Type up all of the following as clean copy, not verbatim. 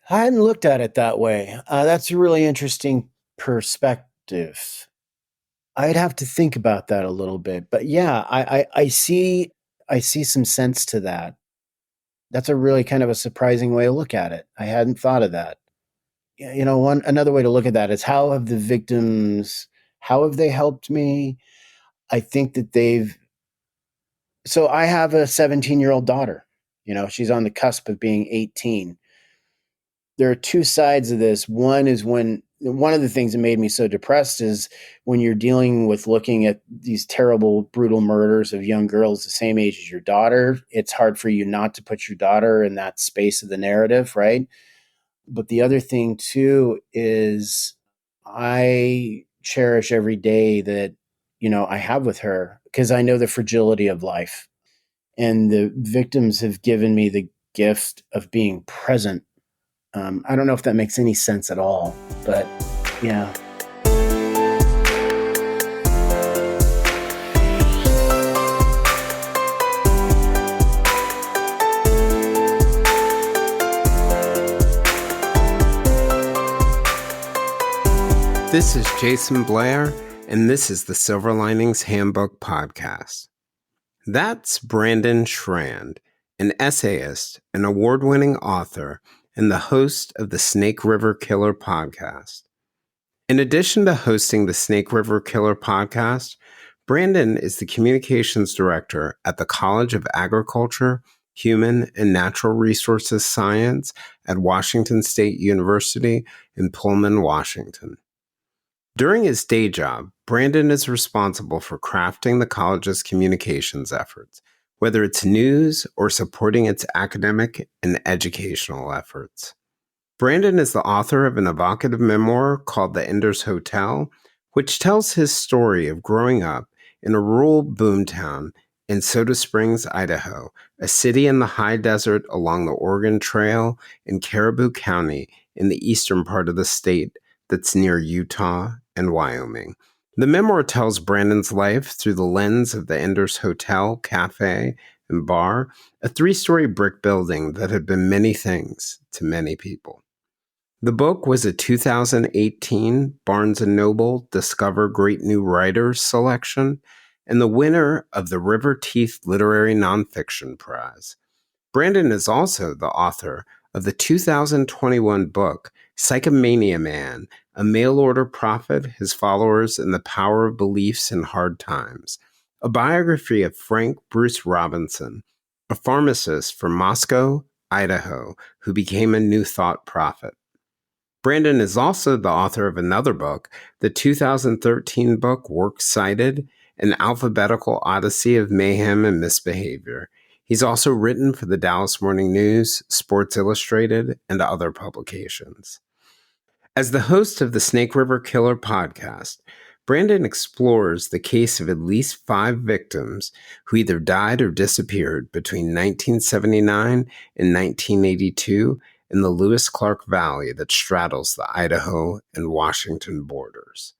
I hadn't looked at it that way. That's a really interesting perspective. I'd have to think about that a little bit, but yeah, I see some sense to that. That's a really kind of a surprising way to look at it. I hadn't thought of that. One another way to look at that is how have they helped me? I think that I have a 17-year-old daughter. She's on the cusp of being 18. There are two sides of this. One is when one of the things that made me so depressed is when you're dealing with looking at these terrible, brutal murders of young girls the same age as your daughter. It's hard for you not to put your daughter in that space of the narrative, right? But the other thing too is I cherish every day that, I have with her because I know the fragility of life. And the victims have given me the gift of being present. I don't know if that makes any sense at all, but yeah. This is Jayson Blair, and this is the Silver Linings Handbook Podcast. That's Brandon Schrand, an essayist, an award-winning author, and the host of the Snake River Killer podcast. In addition to hosting the Snake River Killer podcast, Brandon is the communications director at the College of Agriculture, Human, and Natural Resources Science at Washington State University in Pullman, Washington. During his day job, Brandon is responsible for crafting the college's communications efforts, whether it's news or supporting its academic and educational efforts. Brandon is the author of an evocative memoir called The Ender's Hotel, which tells his story of growing up in a rural boomtown in Soda Springs, Idaho, a city in the high desert along the Oregon Trail in Caribou County in the eastern part of the state that's near Utah and Wyoming. The memoir tells Brandon's life through the lens of the Ender's Hotel, Cafe, and Bar, a 3-story brick building that had been many things to many people. The book was a 2018 Barnes & Noble Discover Great New Writers selection and the winner of the River Teeth Literary Nonfiction Prize. Brandon is also the author of the 2021 book Psychomania Man, a mail-order prophet, his followers, and the power of beliefs in hard times, a biography of Frank Bruce Robinson, a pharmacist from Moscow, Idaho, who became a New Thought prophet. Brandon is also the author of another book, the 2013 book Works Cited, an alphabetical odyssey of mayhem and misbehavior. He's also written for the Dallas Morning News, Sports Illustrated, and other publications. As the host of the Snake River Killer podcast, Brandon explores the case of at least 5 victims who either died or disappeared between 1979 and 1982 in the Lewis-Clark Valley that straddles the Idaho and Washington borders.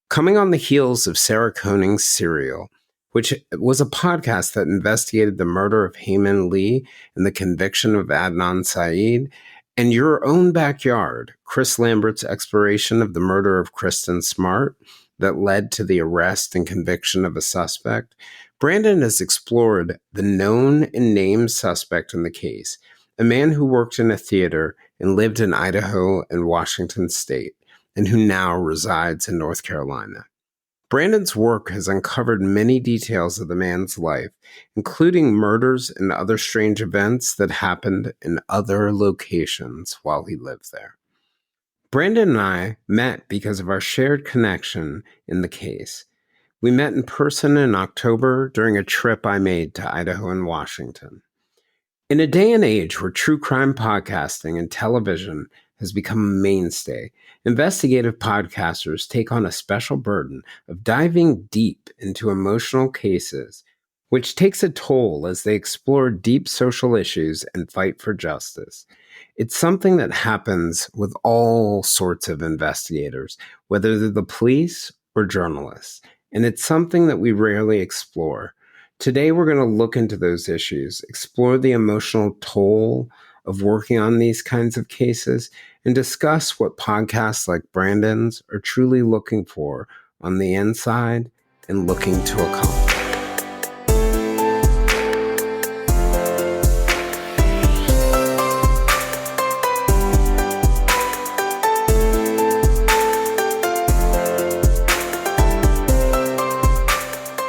Coming on the heels of Sarah Koenig's Serial, which was a podcast that investigated the murder of Hhuman Lee and the conviction of Adnan Syed, and Your Own Backyard, Chris Lambert's exploration of the murder of Kristen Smart that led to the arrest and conviction of a suspect, Brandon has explored the known and named suspect in the case, a man who worked in a theater and lived in Idaho and Washington State, and who now resides in North Carolina. Brandon's work has uncovered many details of the man's life, including murders and other strange events that happened in other locations while he lived there. Brandon and I met because of our shared connection in the case. We met in person in October during a trip I made to Idaho and Washington. In a day and age where true crime podcasting and television has become a mainstay, investigative podcasters take on a special burden of diving deep into emotional cases, which takes a toll as they explore deep social issues and fight for justice. It's something that happens with all sorts of investigators, whether they're the police or journalists, and it's something that we rarely explore. Today, we're going to look into those issues, explore the emotional toll of working on these kinds of cases and discuss what podcasts like Brandon's are truly looking for on the inside and looking to accomplish.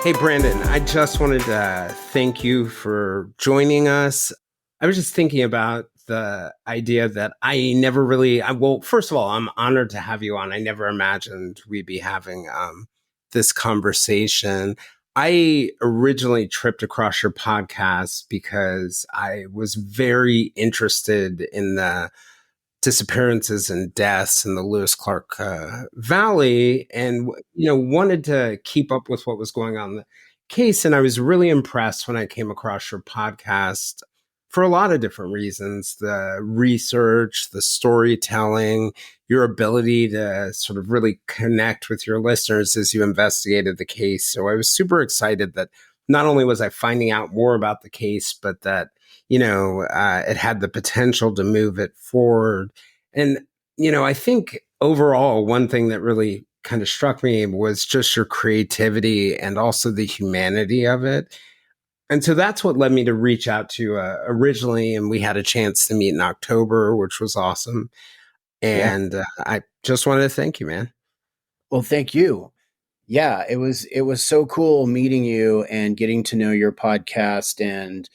Hey, Brandon, I just wanted to thank you for joining us. I was just thinking about the idea that I never really, well, first of all, I'm honored to have you on. I never imagined we'd be having this conversation. I originally tripped across your podcast because I was very interested in the disappearances and deaths in the Lewis Clark Valley, and wanted to keep up with what was going on in the case. And I was really impressed when I came across your podcast for a lot of different reasons: the research, the storytelling, your ability to sort of really connect with your listeners as you investigated the case. So I was super excited that not only was I finding out more about the case, but that it had the potential to move it forward. And, I think overall, one thing that really kind of struck me was just your creativity and also the humanity of it. And so that's what led me to reach out to you originally. And we had a chance to meet in October, which was awesome. Yeah. And I just wanted to thank you, man. Well, thank you. Yeah, it was so cool meeting you and getting to know your podcast and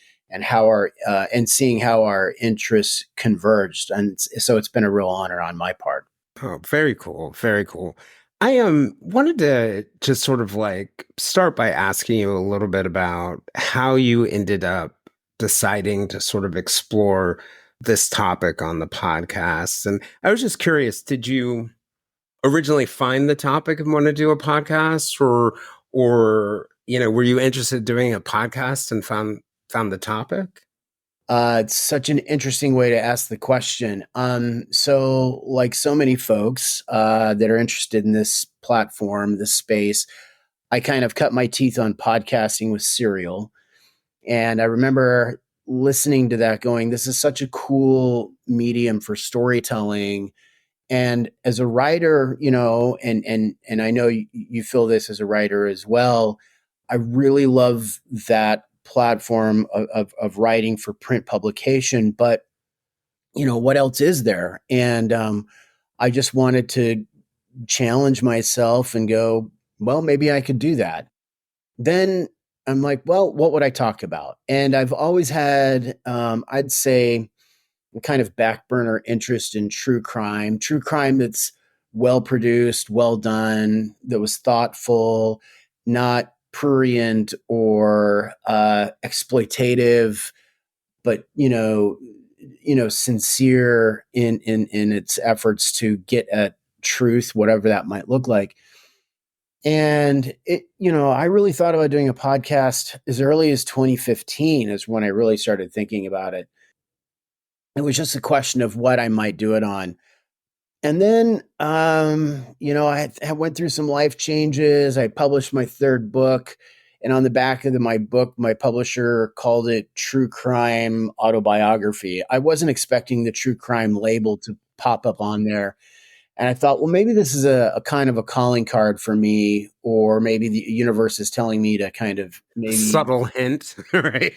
how our and seeing how our interests converged. And so it's been a real honor on my part. Oh, very cool. Very cool. I wanted to just sort of like start by asking you a little bit about how you ended up deciding to sort of explore this topic on the podcast. And I was just curious, did you originally find the topic and want to do a podcast, or were you interested in doing a podcast and found the topic? It's such an interesting way to ask the question. So like so many folks that are interested in this platform, this space, I kind of cut my teeth on podcasting with Serial. And I remember listening to that going, this is such a cool medium for storytelling. And as a writer, and I know you feel this as a writer as well, I really love that platform of writing for print publication. But what else is there? And I just wanted to challenge myself and go, well, maybe I could do that. Then I'm like, well, what would I talk about? And I've always had, I'd say, a kind of back burner interest in true crime that's well produced, well done, that was thoughtful, not prurient or exploitative, but sincere in its efforts to get at truth, whatever that might look like. And I really thought about doing a podcast as early as 2015 is when I really started thinking about it. It was just a question of what I might do it on. And then, I went through some life changes. I published my third book. And on the back of my book, my publisher called it True Crime Autobiography. I wasn't expecting the true crime label to pop up on there. And I thought, well, maybe this is a kind of a calling card for me, or maybe the universe is telling me to kind of maybe, Subtle hint, right?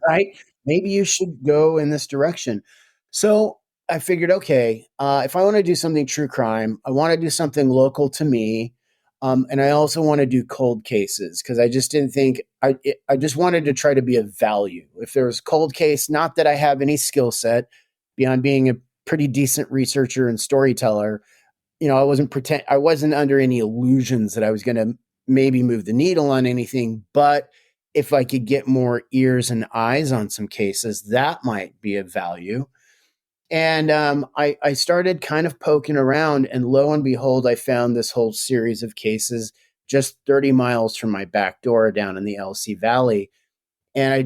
right? Maybe you should go in this direction. So I figured, okay, if I want to do something true crime, I want to do something local to me. And I also want to do cold cases because I just didn't think, I just wanted to try to be of value. If there was a cold case, not that I have any skill set beyond being a pretty decent researcher and storyteller, I wasn't under any illusions that I was going to maybe move the needle on anything, but if I could get more ears and eyes on some cases, that might be of value. And I started kind of poking around, and lo and behold, I found this whole series of cases just 30 miles from my back door down in the LC Valley. And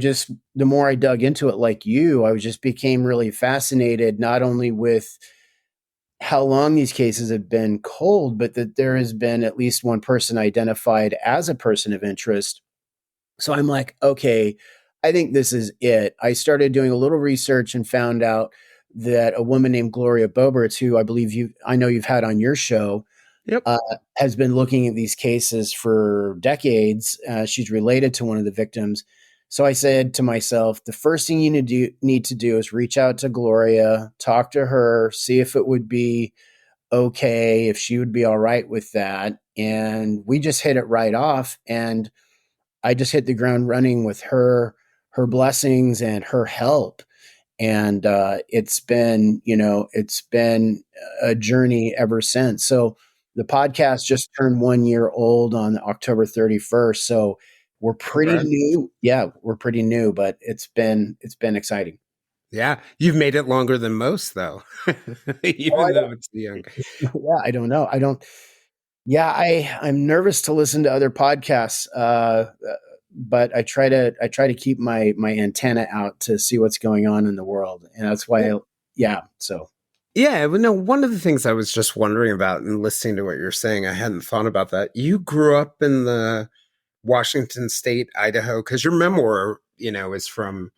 the more I dug into it, like you, I just became really fascinated, not only with how long these cases have been cold, but that there has been at least one person identified as a person of interest. So I'm like, okay, I think this is it. I started doing a little research and found out that a woman named Gloria Boberts, who I know you've had on your show, Yep. uh, has been looking at these cases for decades. She's related to one of the victims. So I said to myself, the first thing you need to do is reach out to Gloria, talk to her, see if it would be okay, if she would be all right with that. And we just hit it right off. And I just hit the ground running with her blessings and her help. And it's been a journey ever since. So the podcast just turned 1 year old on October 31st. So we're pretty Congrats. new. Yeah, we're pretty new, but it's been exciting. Yeah, you've made it longer than most, though, Oh, I even though it's young. don't, yeah, I don't know. I don't. Yeah, I'm nervous to listen to other podcasts, but I try to keep my antenna out to see what's going on in the world, and that's why. Yeah. So Yeah, well, no, one of the things I was just wondering about and listening to what you're saying, I hadn't thought about that. You grew up in the Washington State, Idaho, because your memoir, is from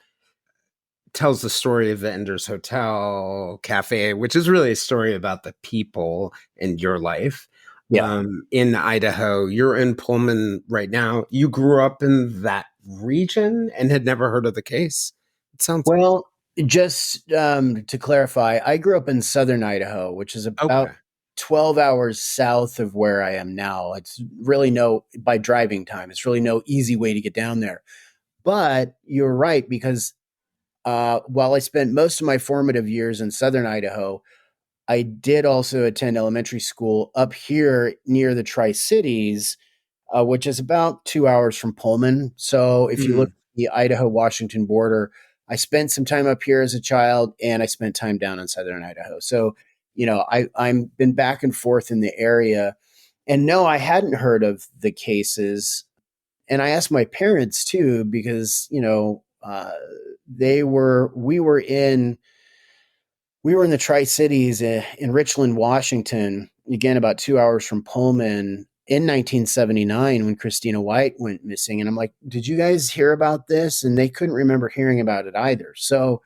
tells the story of the Enders Hotel Cafe, which is really a story about the people in your life. yeah. In Idaho, you're in Pullman right now. You grew up in that region and had never heard of the case. It sounds like. Well, just to clarify, I grew up in southern Idaho, which is about Okay. 12 hours south of where I am now. It's really no, by driving time, it's really no easy way to get down there. But you're right, because while I spent most of my formative years in southern Idaho, I did also attend elementary school up here near the Tri Cities, which is about 2 hours from Pullman. So if you look Mm. at the Idaho Washington border, I spent some time up here as a child, and I spent time down in southern Idaho. So, I'm been back and forth in the area. And no, I hadn't heard of the cases. And I asked my parents too, because, we were in the Tri Cities in Richland, Washington, again, about 2 hours from Pullman in 1979 when Christina White went missing. And I'm like, did you guys hear about this? And they couldn't remember hearing about it either. So,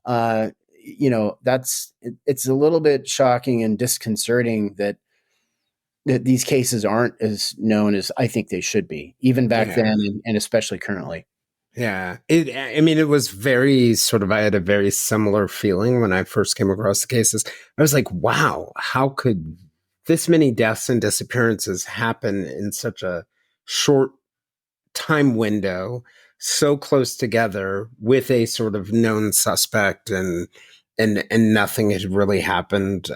uh, it's a little bit shocking and disconcerting that these cases aren't as known as I think they should be, even back then Yeah. and especially currently. Yeah. I mean, it was very sort of, I had a very similar feeling when I first came across the cases. I was like, wow, how could this many deaths and disappearances happen in such a short time window, so close together with a sort of known suspect, and nothing had really happened.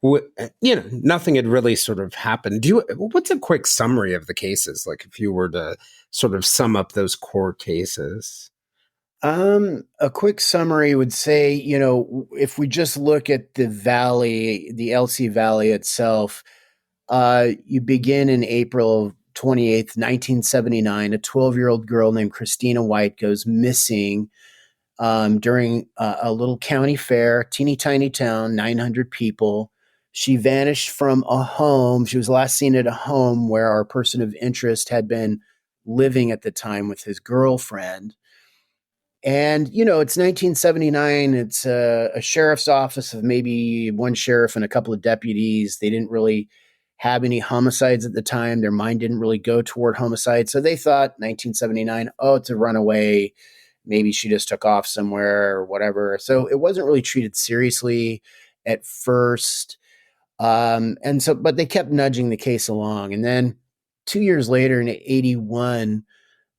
Nothing had really sort of happened. What's a quick summary of the cases? Like if you were to sort of sum up those core cases. A quick summary would say, if we just look at the valley, the LC Valley itself, you begin in April 28th, 1979. A 12-year-old girl named Christina White goes missing during a little county fair, teeny tiny town, 900 people. She vanished from a home. She was last seen at a home where our person of interest had been living at the time with his girlfriend. And, it's 1979. It's a sheriff's office of maybe one sheriff and a couple of deputies. They didn't really have any homicides at the time. Their mind didn't really go toward homicide. So they thought 1979, oh, it's a runaway. Maybe she just took off somewhere or whatever. So it wasn't really treated seriously at first. But they kept nudging the case along. And then 2 years later in 81,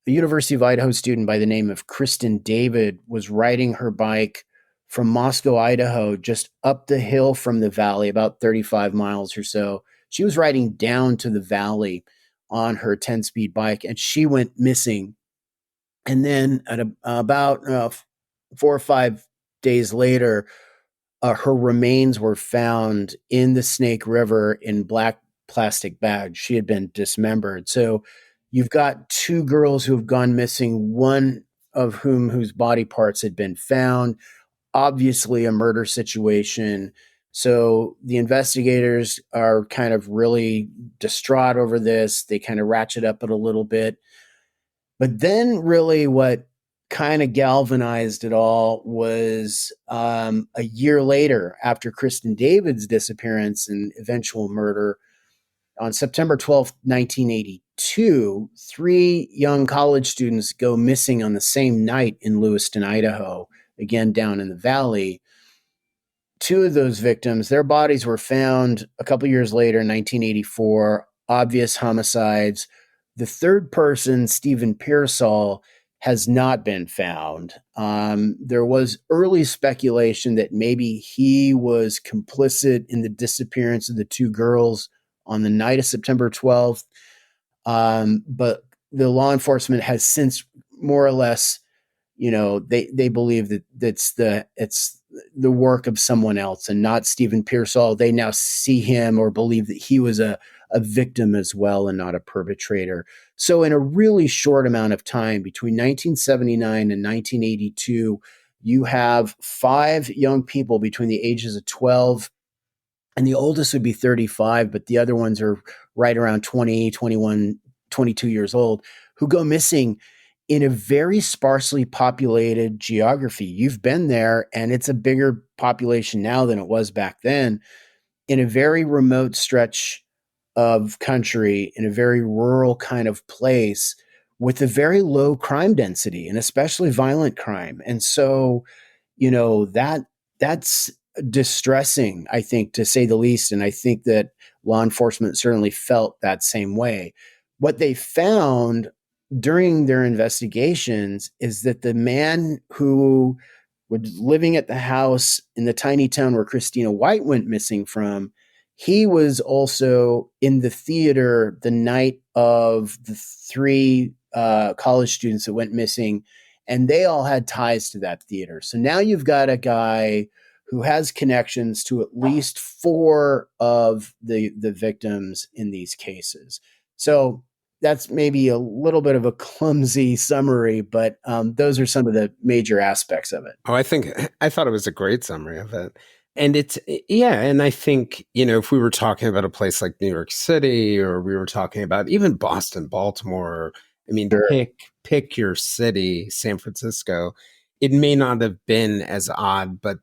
a University of Idaho student by the name of Kristen David was riding her bike from Moscow, Idaho, just up the hill from the valley, about 35 miles or so. She was riding down to the valley on her 10-speed bike, and she went missing. And then about 4 or 5 days later, her remains were found in the Snake River in black plastic bags. She had been dismembered. So you've got two girls who have gone missing, one of whose body parts had been found, obviously a murder situation. So the investigators are kind of really distraught over this. They kind of ratchet up it a little bit. But then, really, what kind of galvanized it all was a year later, after Kristen David's disappearance and eventual murder, on September 12th, 1982, three young college students go missing on the same night in Lewiston, Idaho, again down in the valley. Two of those victims, their bodies were found a couple years later in 1984, obvious homicides. The third person, Stephen Pearsall, has not been found. There was early speculation that maybe he was complicit in the disappearance of the two girls on the night of September 12th. But the law enforcement has since more or less, they believe that it's the work of someone else and not Stephen Pearsall. They now see him or believe that he was a victim as well and not a perpetrator. So in a really short amount of time, between 1979 and 1982, you have five young people between the ages of 12, and the oldest would be 35, but the other ones are right around 20, 21, 22 years old, who go missing in a very sparsely populated geography. You've been there, and it's a bigger population now than it was back then, in a very remote stretch of country, in a very rural kind of place with a very low crime density and especially violent crime. And so, that's distressing, I think, to say the least. And I think that law enforcement certainly felt that same way. What they found during their investigations is that the man who was living at the house in the tiny town where Christina White went missing from, he was also in the theater the night of the three college students that went missing, and they all had ties to that theater. So now you've got a guy who has connections to at least four of the victims in these cases. So that's maybe a little bit of a clumsy summary, but those are some of the major aspects of it. Oh, I thought it was a great summary of it. And yeah. And I think, if we were talking about a place like New York City, or we were talking about even Boston, Baltimore, I mean, Sure. pick your city, San Francisco, it may not have been as odd, but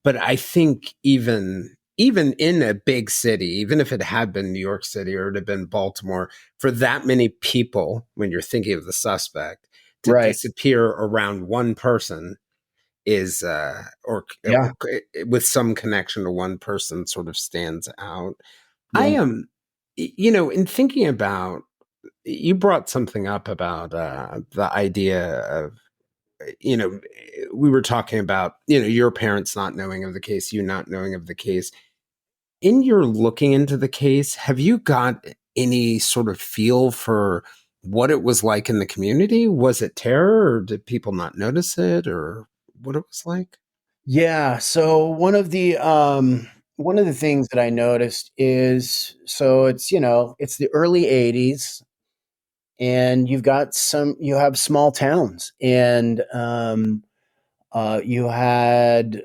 I think even in a big city, even if it had been New York City or it had been Baltimore, for that many people, when you're thinking of the suspect, to Right. disappear around one person is Yeah. with some connection to one person sort of stands out. I Yeah. am, in thinking about, you brought something up about the idea of, we were talking about, your parents not knowing of the case, you not knowing of the case. In your looking into the case, have you got any sort of feel for what it was like in the community? Was it terror, or did people not notice it, or what it was like? Yeah. So one of the things that I noticed is, so it's the early 80s, and you have small towns, and you had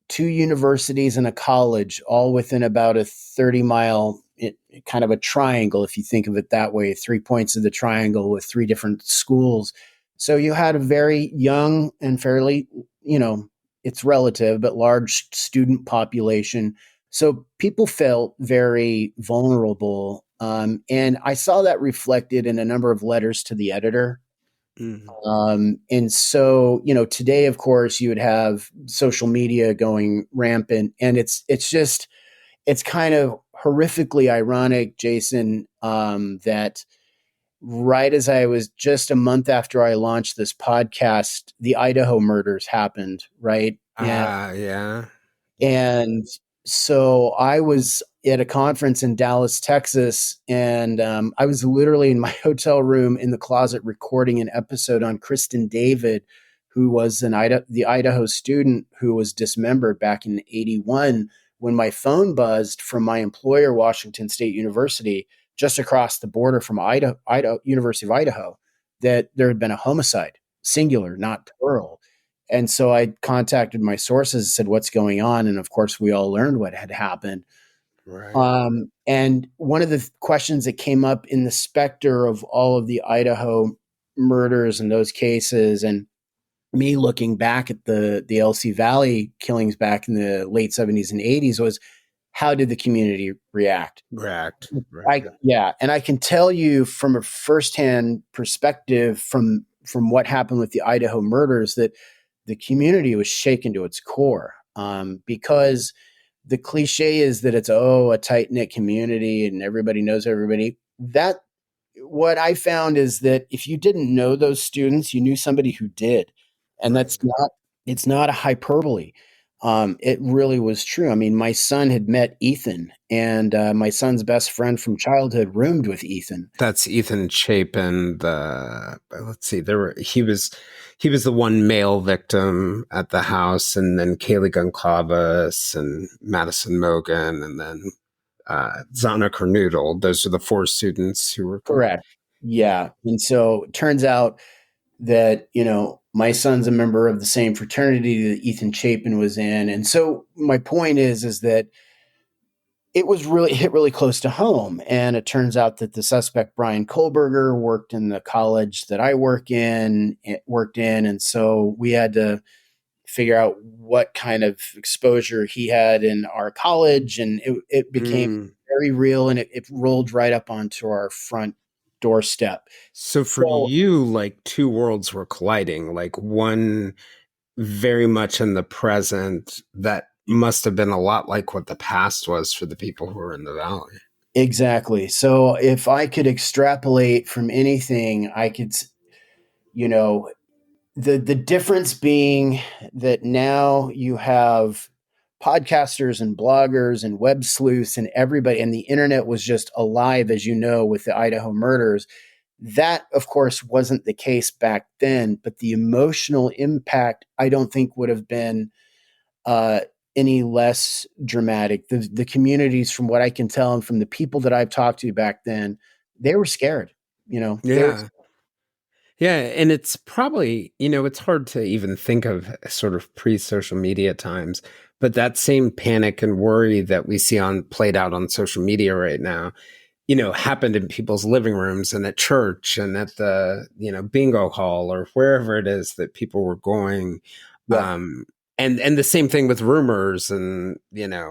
two universities and a college, all within about a 30-mile, kind of a triangle, if you think of it that way, 3 points of the triangle with three different schools. So you had a very young and fairly, it's relative, but large student population. So people felt very vulnerable. And I saw that reflected in a number of letters to the editor. Mm. And so, today, of course, you would have social media going rampant, and it's kind of horrifically ironic, Jayson, that right as I was just a month after I launched this podcast, the Idaho murders happened, right? Yeah. And so I was at a conference in Dallas, Texas, and I was literally in my hotel room in the closet recording an episode on Kristen David, who was the Idaho student who was dismembered back in '81, when my phone buzzed from my employer, Washington State University, just across the border from Idaho University of Idaho, that there had been a homicide, singular, not plural. And so I contacted my sources and said, "What's going on?" And of course, we all learned what had happened. Right. And one of the questions that came up in the specter of all of the Idaho murders and those cases, and me looking back at the LC Valley killings back in the late 70s and 80s, was how did the community react? React. Right. And I can tell you from a firsthand perspective from what happened with the Idaho murders that the community was shaken to its core, because the cliche is that it's a tight knit community and everybody knows everybody. That what I found is that if you didn't know those students, you knew somebody who did, and Right. that's not it's not a hyperbole. It really was true. I mean, my son had met Ethan, and my son's best friend from childhood roomed with Ethan. That's Ethan Chapin. Let's see, he was the one male victim at the house, and then Kaylee Goncalves and Madison Mogan, and then Zana Cornoodle. Those are the four students who were Correct. Yeah. And so it turns out that, my son's a member of the same fraternity that Ethan Chapin was in. And so my point is that it was really hit really close to home. And it turns out that the suspect, Brian Kohlberger, worked in the college that I worked in. And so we had to figure out what kind of exposure he had in our college. And it became Mm. very real, and it rolled right up onto our front doorstep. So for So you, like two worlds were colliding, like one very much in the present that must have been a lot like what the past was for the people who were in the valley. exactly. So if I could extrapolate from anything, I could, you know, the difference being that now you have podcasters and bloggers and web sleuths and everybody, and the internet was just alive, as you know, with the Idaho murders. That, of course, wasn't the case back then, but the emotional impact, I don't think, would have been uh, any less dramatic. The communities, from what I can tell, and from the people that I've talked to back then, they were scared. They were. Yeah. Yeah, and it's probably, it's hard to even think of sort of pre-social media times, but that same panic and worry that we see on played out on social media right now, happened in people's living rooms and at church and at the, bingo hall or wherever it is that people were going. Yeah. And the same thing with rumors and, Yep.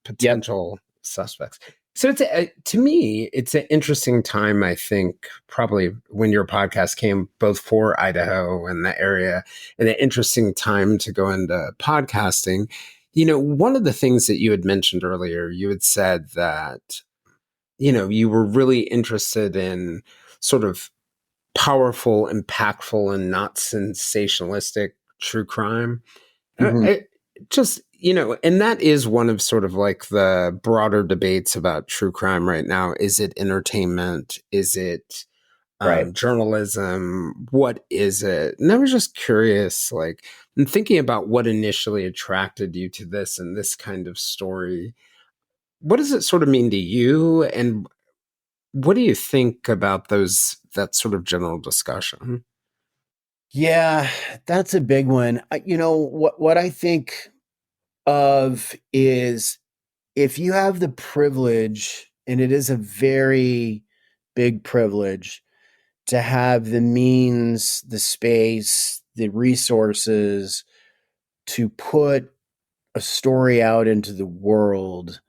potential suspects. So to me, it's an interesting time, I think, probably when your podcast came both for Idaho and the area, and an interesting time to go into podcasting. One of the things that you had mentioned earlier, you had said that, you were really interested in sort of powerful, impactful, and not sensationalistic true crime. Mhm. Just, and that is one of sort of like the broader debates about true crime right now. Is it entertainment? Is it Right. journalism? What is it? And I was just curious, like, and thinking about what initially attracted you to this and this kind of story. What does it sort of mean to you? And what do you think about that sort of general discussion? Yeah, that's a big one. What I think of is, if you have the privilege, and it is a very big privilege, to have the means, the space, the resources to put a story out into the world,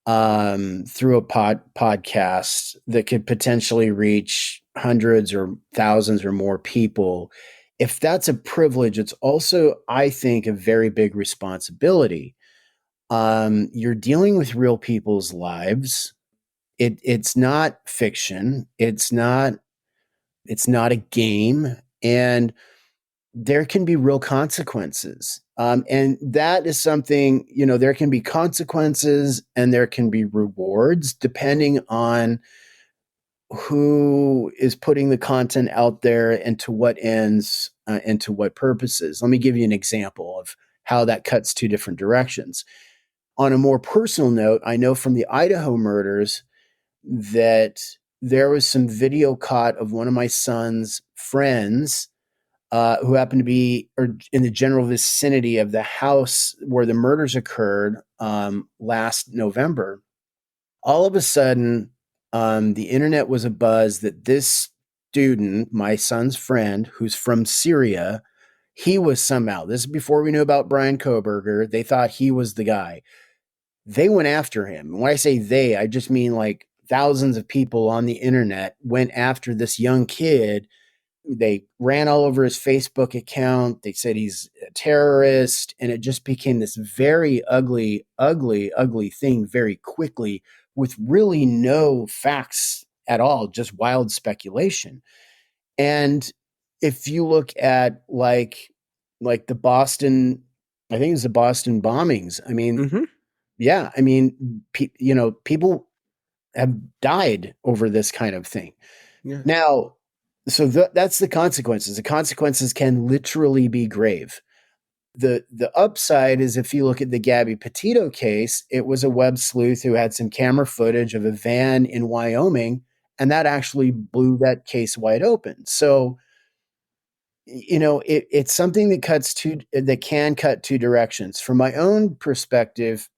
through a podcast that could potentially reach hundreds or thousands or more people. If that's a privilege, it's also, I think, a very big responsibility. You're dealing with real people's lives. It's not fiction. It's not a game, and there can be real consequences. And that is something, there can be consequences and there can be rewards depending on who is putting the content out there and to what ends, and to what purposes. Let me give you an example of how that cuts two different directions. On a more personal note, I know from the Idaho murders that there was some video caught of one of my son's friends, who happened to be in the general vicinity of the house where the murders occurred, last November. All of a sudden, the internet was abuzz that this student, my son's friend, who's from Syria, he was somehow, this is before we knew about Brian Koberger, they thought he was the guy. They went after him. When I say they, I just mean like thousands of people on the internet went after this young kid. They ran all over his Facebook account. They said he's a terrorist. And it just became this very ugly, ugly, ugly thing very quickly with really no facts at all, just wild speculation. And if you look at like the Boston, I think it's the Boston bombings. I mean, Mm-hmm. yeah, I mean, people have died over this kind of thing. Yeah. Now, so that's the consequences. The consequences can literally be grave. The upside is if you look at the Gabby Petito case, it was a web sleuth who had some camera footage of a van in Wyoming, and that actually blew that case wide open. So, it's something that can cut two directions. From my own perspective,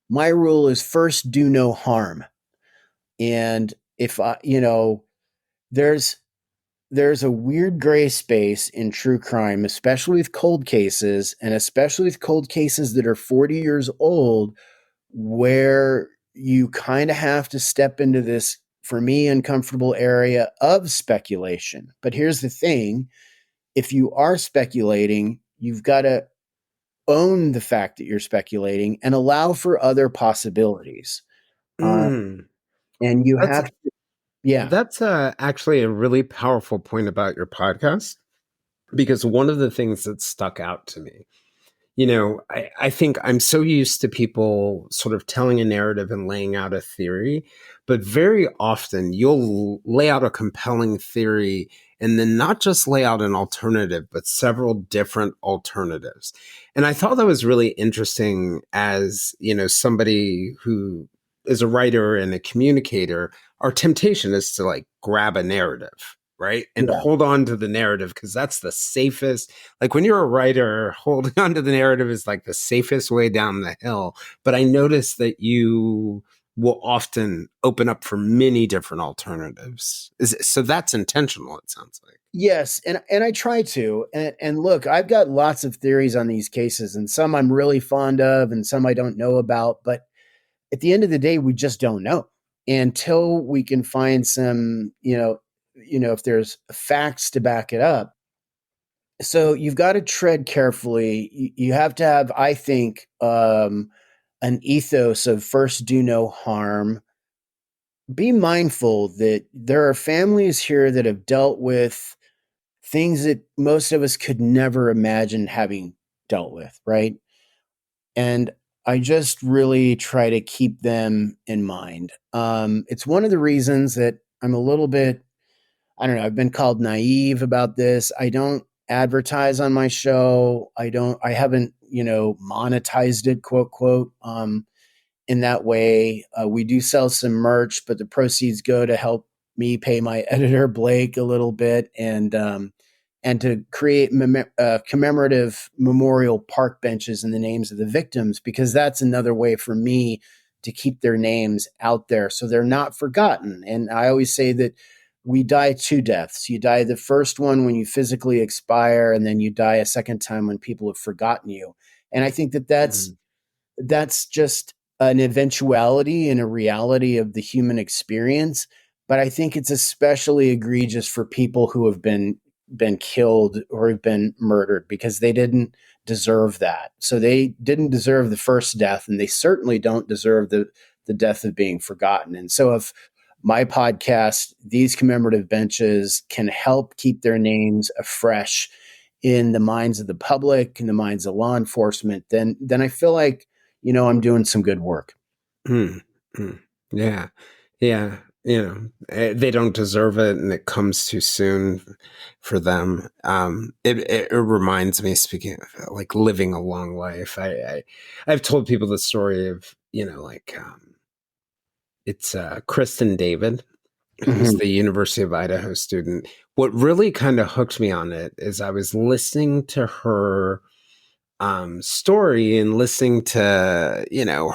my rule is first do no harm. And if there's there's a weird gray space in true crime, especially with cold cases, and especially with cold cases that are 40 years old, where you kind of have to step into this, for me, uncomfortable area of speculation. But here's the thing: if you are speculating, you've got to own the fact that you're speculating and allow for other possibilities. Uh, Mm. and you That's have to, yeah, that's actually a really powerful point about your podcast, because one of the things that stuck out to me, I think I'm so used to people sort of telling a narrative and laying out a theory, but very often you'll lay out a compelling theory and then not just lay out an alternative, but several different alternatives. And I thought that was really interesting as, somebody who is a writer and a communicator. Our temptation is to like grab a narrative, right? And yeah. hold on to the narrative because that's the safest. Like when you're a writer, holding on to the narrative is like the safest way down the hill. But I noticed that you will often open up for many different alternatives. So that's intentional, it sounds like. Yes, and I try to. And look, I've got lots of theories on these cases, and some I'm really fond of and some I don't know about, but at the end of the day, we just don't know until we can find some, if there's facts to back it up. So you've got to tread carefully. You have to have, I think, an ethos of first do no harm. Be mindful that there are families here that have dealt with things that most of us could never imagine having dealt with, right? And I just really try to keep them in mind. It's one of the reasons that I'm a little bit, I don't know, I've been called naive about this. I don't advertise on my show. I haven't, monetized it, quote, quote, in that way. We do sell some merch, but the proceeds go to help me pay my editor, Blake, a little bit. And to create commemorative memorial park benches in the names of the victims, because that's another way for me to keep their names out there so they're not forgotten. And I always say that we die two deaths. You die the first one when you physically expire, and then you die a second time when people have forgotten you. And I think that Mm. that's just an eventuality and a reality of the human experience. But I think it's especially egregious for people who have been killed or have been murdered, because they didn't deserve that. So they didn't deserve the first death, and they certainly don't deserve the death of being forgotten. And so if my podcast, these commemorative benches, can help keep their names afresh in the minds of the public, in the minds of law enforcement, then I feel like, I'm doing some good work. Mm, mm. Yeah. Yeah. They don't deserve it and it comes too soon for them. It reminds me, speaking of like living a long life, I've told people the story of, it's Kristen David, who's Mhm. the University of Idaho student. What really kind of hooked me on it is I was listening to her story and listening to,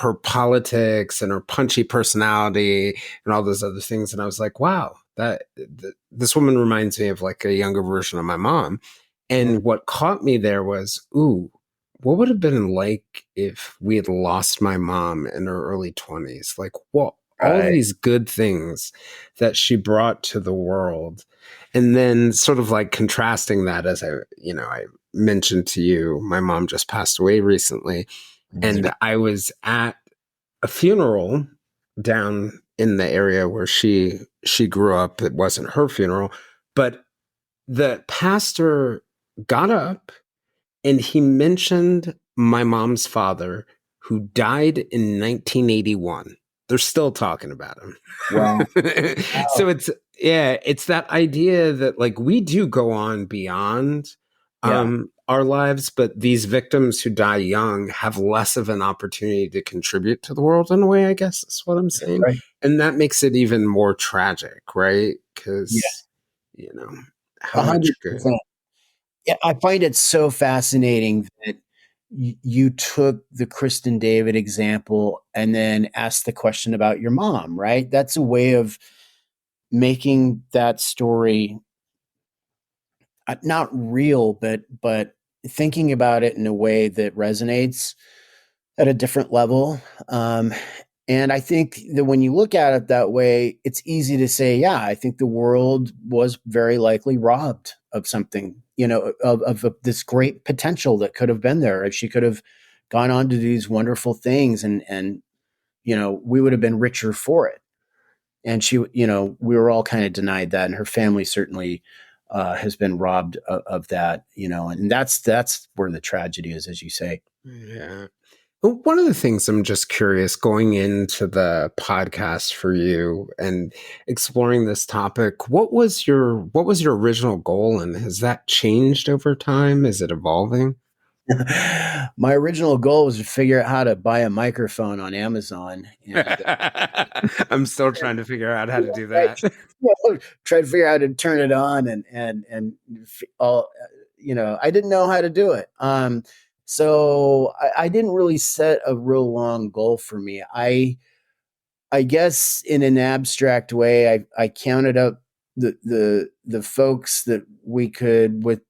her politics and her punchy personality and all those other things. And I was like, wow, This woman reminds me of like a younger version of my mom. Mm, And what caught me there was, ooh, what would have been like if we had lost my mom in her early 20s? Like, what, all of right. these good things that she brought to the world. And then sort of like contrasting that, as I mentioned to you, my mom just passed away recently. And I was at a funeral down in the area where she grew up. It wasn't her funeral, but the pastor got up and he mentioned my mom's father who died in 1981. They're still talking about him. Wow. So it's that idea that like we do go on beyond Yeah. our lives, but these victims who die young have less of an opportunity to contribute to the world in a way, I guess is what I'm saying. Right. And that makes it even more tragic, right? Yeah. Because, you know, how A much hundred good. percent. Yeah, I find it so fascinating that you took the Kristen David example and then asked the question about your mom, right? That's a way of making that story not real, but thinking about it in a way that resonates at a different level. And I think that when you look at it that way, it's easy to say, yeah, I think the world was very likely robbed of something, of this great potential that could have been there. If she could have gone on to do these wonderful things and we would have been richer for it. And we were all kind of denied that. And her family certainly has been robbed of that, and that's where the tragedy is, as you say. Yeah. Well, one of the things I'm just curious going into the podcast for you and exploring this topic, what was your original goal, and has that changed over time? Is it evolving? My original goal was to figure out how to buy a microphone on Amazon and I'm still trying to figure out how to do right, that. try to figure out how to turn it on and all. I didn't know how to do it. So I didn't really set a real long goal for me. I guess in an abstract way, I counted up the folks that we could, with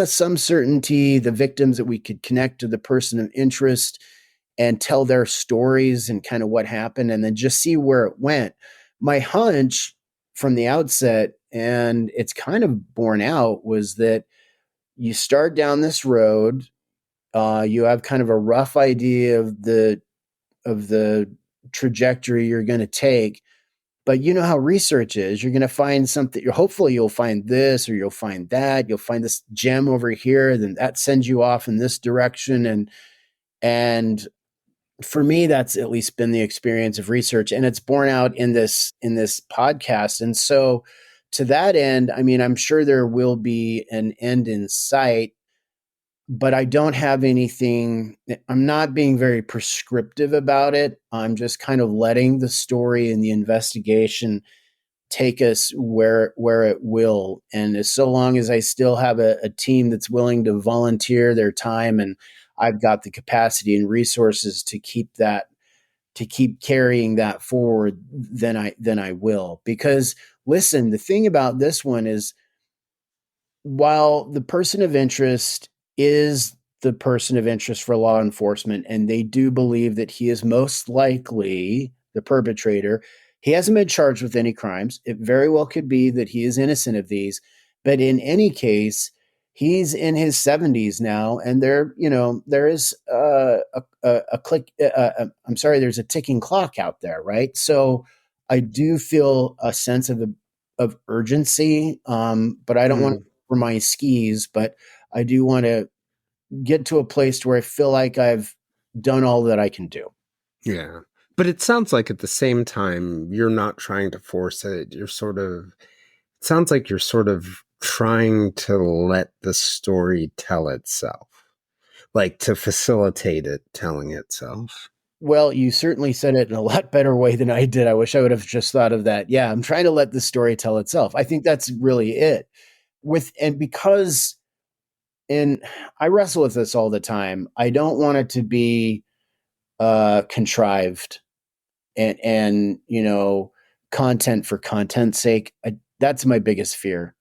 some certainty, the victims that we could connect to the person of interest and tell their stories and kind of what happened, and then just see where it went. My hunch from the outset, and it's kind of borne out, was that you start down this road, you have kind of a rough idea of the trajectory you're going to take, but you know how research is. You're going to find something. Hopefully you'll find this, or you'll find that. You'll find this gem over here, then that sends you off in this direction. And for me, that's at least been the experience of research, and it's borne out in this podcast. And so, to that end, I mean, I'm sure there will be an end in sight, but I don't have anything. I'm not being very prescriptive about it. I'm just kind of letting the story and the investigation take us where it will. And as so long as I still have a team that's willing to volunteer their time, and I've got the capacity and resources to keep carrying that forward, then I will. Because listen, the thing about this one is, while the person of interest is the person of interest for law enforcement, and they do believe that he is most likely the perpetrator, he hasn't been charged with any crimes. It very well could be that he is innocent of these, but in any case, he's in his 70s now, and there is a click. I'm sorry, there's a ticking clock out there, right? So I do feel a sense of urgency, but I don't want Mm, for my skis, but I do want to get to a place where I feel like I've done all that I can do. yeah. But it sounds like at the same time, you're not trying to force it. It sounds like you're sort of trying to let the story tell itself, like to facilitate it telling itself. Well, you certainly said it in a lot better way than I did. I wish I would have just thought of that. Yeah, I'm trying to let the story tell itself. I think that's really it. Because and I wrestle with this all the time. I don't want it to be contrived and content for content's sake. That's my biggest fear.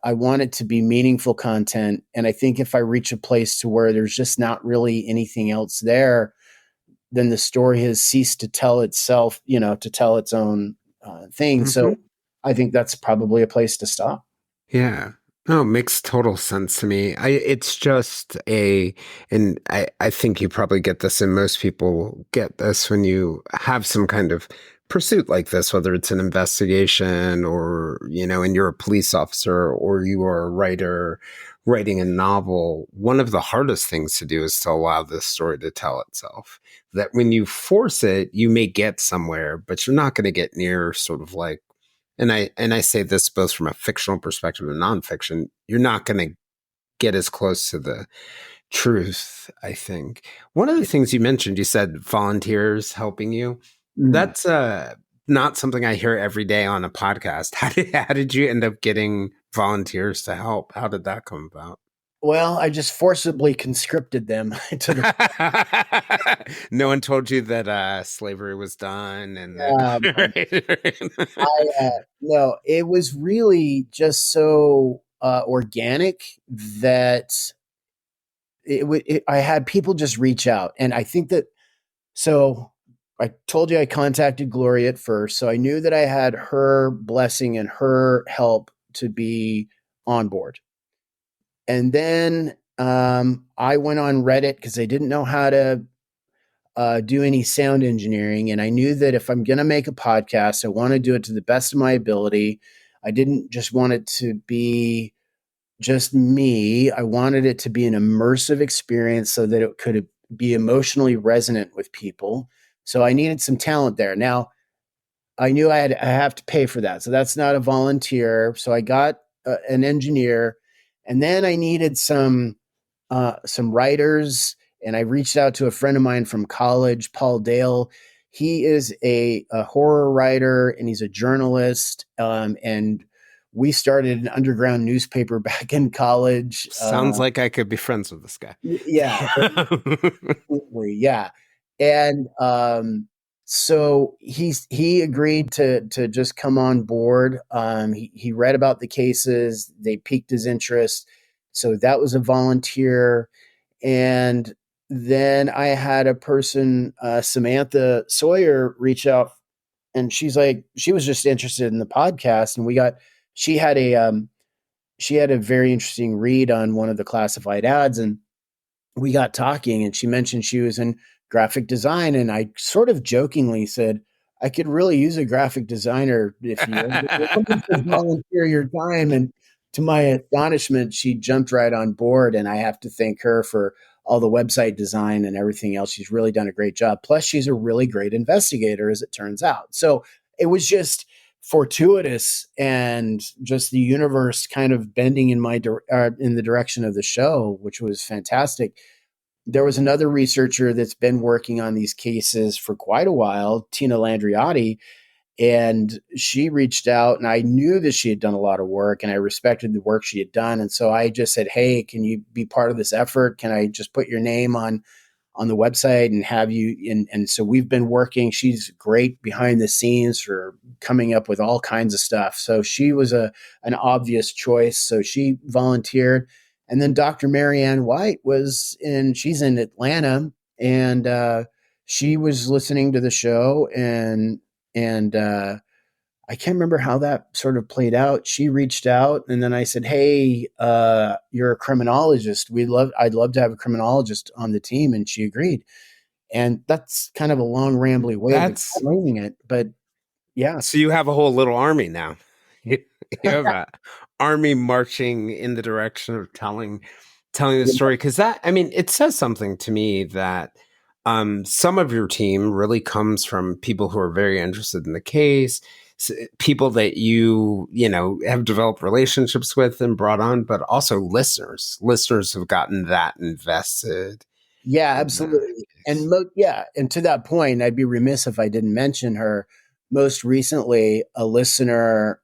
I want it to be meaningful content. And I think if I reach a place to where there's just not really anything else there, then the story has ceased to tell itself, to tell its own thing. So Hmm. I think that's probably a place to stop. Yeah. No, it makes total sense to me. It's just and I think you probably get this, and most people get this when you have some kind of pursuit like this, whether it's an investigation or, and you're a police officer or you are a writer writing a novel. One of the hardest things to do is to allow this story to tell itself. That when you force it, you may get somewhere, but you're not going to get near sort of like, and I say this both from a fictional perspective and nonfiction, you're not going to get as close to the truth, I think. One of the things you mentioned, you said volunteers helping you. Mm. That's not something I hear every day on a podcast. How did you end up getting volunteers to help? How did that come about? Well, I just forcibly conscripted them to the. No one told you that slavery was done and that. Um, Right. no, it was really just so organic that I had people just reach out, and I think that so. I told you I contacted Gloria at first, so I knew that I had her blessing and her help to be on board. And then I went on Reddit because I didn't know how to do any sound engineering. And I knew that if I'm going to make a podcast, I want to do it to the best of my ability. I didn't just want it to be just me. I wanted it to be an immersive experience so that it could be emotionally resonant with people. So I needed some talent there. Now, I knew I have to pay for that. So that's not a volunteer. So I got an engineer, and then I needed some writers, and I reached out to a friend of mine from college, Paul Dale. He is a horror writer and he's a journalist. And we started an underground newspaper back in college. Sounds like I could be friends with this guy. Yeah, absolutely, yeah. And so he agreed to just come on board. He read about the cases, they piqued his interest, so that was a volunteer. And then I had a person, Samantha Sawyer, reach out, and she was just interested in the podcast, and she had she had a very interesting read on one of the classified ads, and we got talking, and she mentioned she was in graphic design, and I sort of jokingly said, I could really use a graphic designer if you're willing to volunteer your time. And to my astonishment, she jumped right on board, and I have to thank her for all the website design and everything else. She's really done a great job. Plus, she's a really great investigator, as it turns out. So it was just fortuitous, and just the universe kind of bending in in the direction of the show, which was fantastic. There was another researcher that's been working on these cases for quite a while, Tina Landriotti, and she reached out, and I knew that she had done a lot of work, and I respected the work she had done. And so I just said, hey, can you be part of this effort? Can I just put your name on the website and have you and so we've been working. She's great behind the scenes for coming up with all kinds of stuff. So she was an obvious choice. So she volunteered. And then Dr. Marianne White she's in Atlanta, and she was listening to the show, and I can't remember how that sort of played out. She reached out, and then I said, "Hey, you're a criminologist. I'd love to have a criminologist on the team," and she agreed. And that's kind of a long, rambly way of That's explaining it, but yeah, So you have a whole little army now. You have a army marching in the direction of telling the story, because that, I mean, it says something to me that some of your team really comes from people who are very interested in the case, people that you have developed relationships with and brought on, but also listeners have gotten that invested yeah, in the absolutely. And case. yeah, and to that point, I'd be remiss if I didn't mention her. Most recently, a listener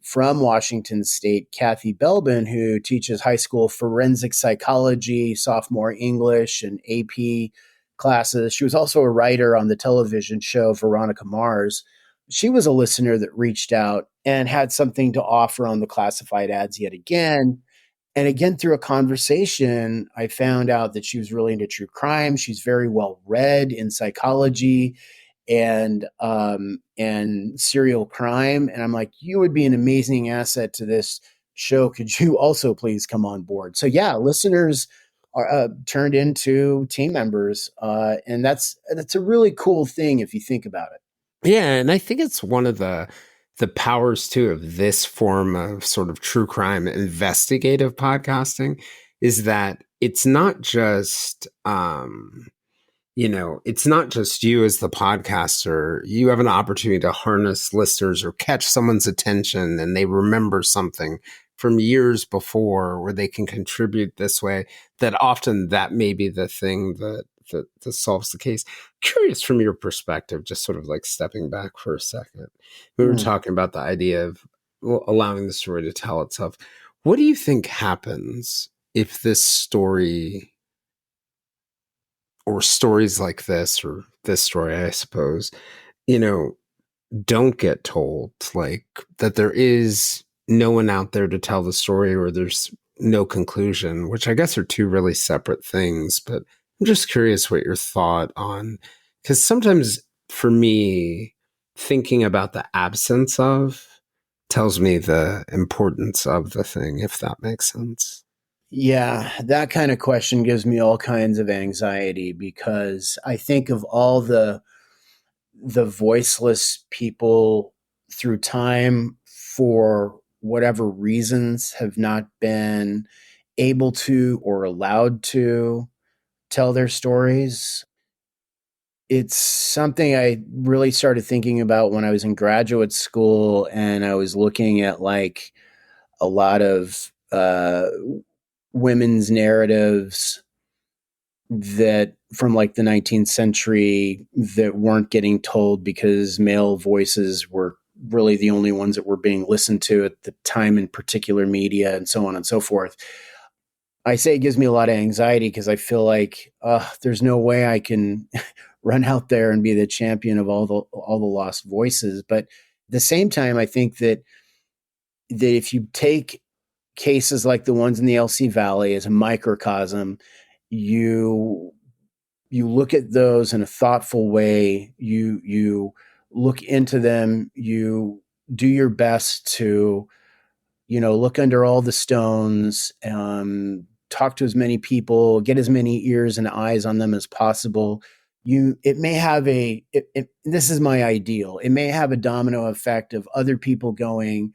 from Washington State, Kathy Belbin, who teaches high school forensic psychology, sophomore English, and AP classes. She was also a writer on the television show Veronica Mars. she was a listener that reached out and had something to offer on the classified ads yet again. And again, through a conversation, I found out that she was really into true crime. She's very well read in psychology and serial crime. And I'm like, you would be an amazing asset to this show. Could you also please come on board? So yeah, listeners are turned into team members, and that's a really cool thing if you think about it. Yeah, and I think it's one of the powers too of this form of sort of true crime investigative podcasting is that it's not just it's not just you as the podcaster. You have an opportunity to harness listeners or catch someone's attention and they remember something from years before where they can contribute this way. That often that may be the thing that solves the case. Curious from your perspective, just sort of like stepping back for a second. We were Hmm. talking about the idea of allowing the story to tell itself. What do you think happens if this story or stories like this or this story, I suppose, you know, don't get told, like that there is no one out there to tell the story or there's no conclusion, which I guess are two really separate things. But I'm just curious what your thought on, because sometimes for me, thinking about the absence of tells me the importance of the thing, if that makes sense. Yeah, that kind of question gives me all kinds of anxiety because I think of all the voiceless people through time for whatever reasons have not been able to or allowed to tell their stories. It's something I really started thinking about when I was in graduate school and I was looking at like a lot of women's narratives that from like the 19th century that weren't getting told because male voices were really the only ones that were being listened to at the time in particular media and so on and so forth. I say it gives me a lot of anxiety because I feel like there's no way I can run out there and be the champion of all the lost voices. But at the same time, I think that if you take cases like the ones in the LC Valley as a microcosm, you you look at those in a thoughtful way. You look into them. You do your best to look under all the stones, talk to as many people, get as many ears and eyes on them as possible. It may have this is my ideal. It may have a domino effect of other people going,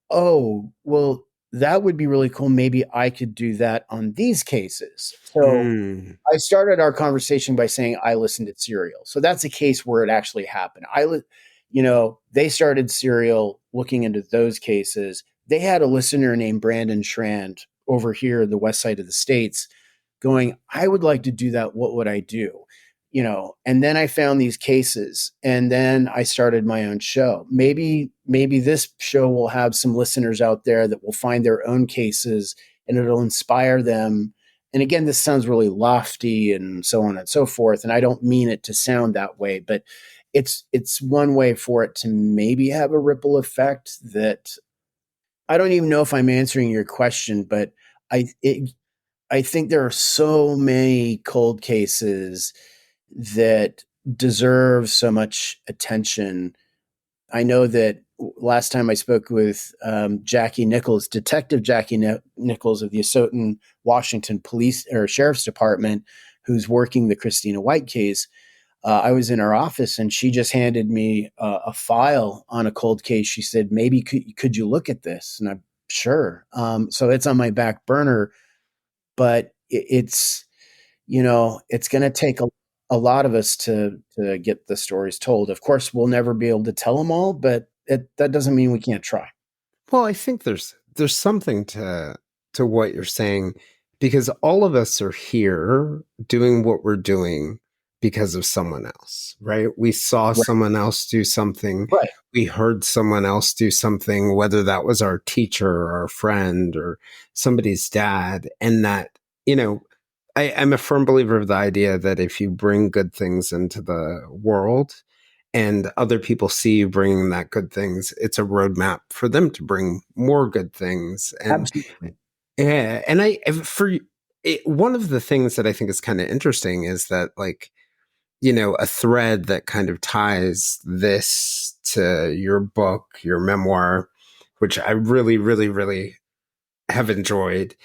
oh, well, that would be really cool. Maybe I could do that on these cases. So Mm. I started our conversation by saying I listened to Serial. So that's a case where it actually happened. They started Serial looking into those cases. They had a listener named Brandon Schrand over here in the west side of the States going, I would like to do that. What would I do? And then I found these cases and then I started my own show. Maybe this show will have some listeners out there that will find their own cases and it'll inspire them. And again, this sounds really lofty and so on and so forth. And I don't mean it to sound that way, but it's one way for it to maybe have a ripple effect that I don't even know if I'm answering your question, but I it, I think there are so many cold cases that deserve so much attention. I know that last time I spoke with Jackie Nichols, Detective Jackie Nichols of the Asotin, Washington Police or Sheriff's Department, who's working the Christina White case. I was in her office and she just handed me a file on a cold case. She said, maybe could you look at this? And I'm sure. So it's on my back burner, but it's going to take a lot of us to get the stories told. Of course, we'll never be able to tell them all, but that doesn't mean we can't try. Well, I think there's something to what you're saying because all of us are here doing what we're doing because of someone else, right? We saw Right. someone else do something. Right. We heard someone else do something, whether that was our teacher or our friend or somebody's dad. And that, I'm a firm believer of the idea that if you bring good things into the world and other people see you bringing that good things, it's a roadmap for them to bring more good things. And Absolutely. yeah, and one of the things that I think is kind of interesting is that, like, a thread that kind of ties this to your book, your memoir, which I really, really, really have enjoyed,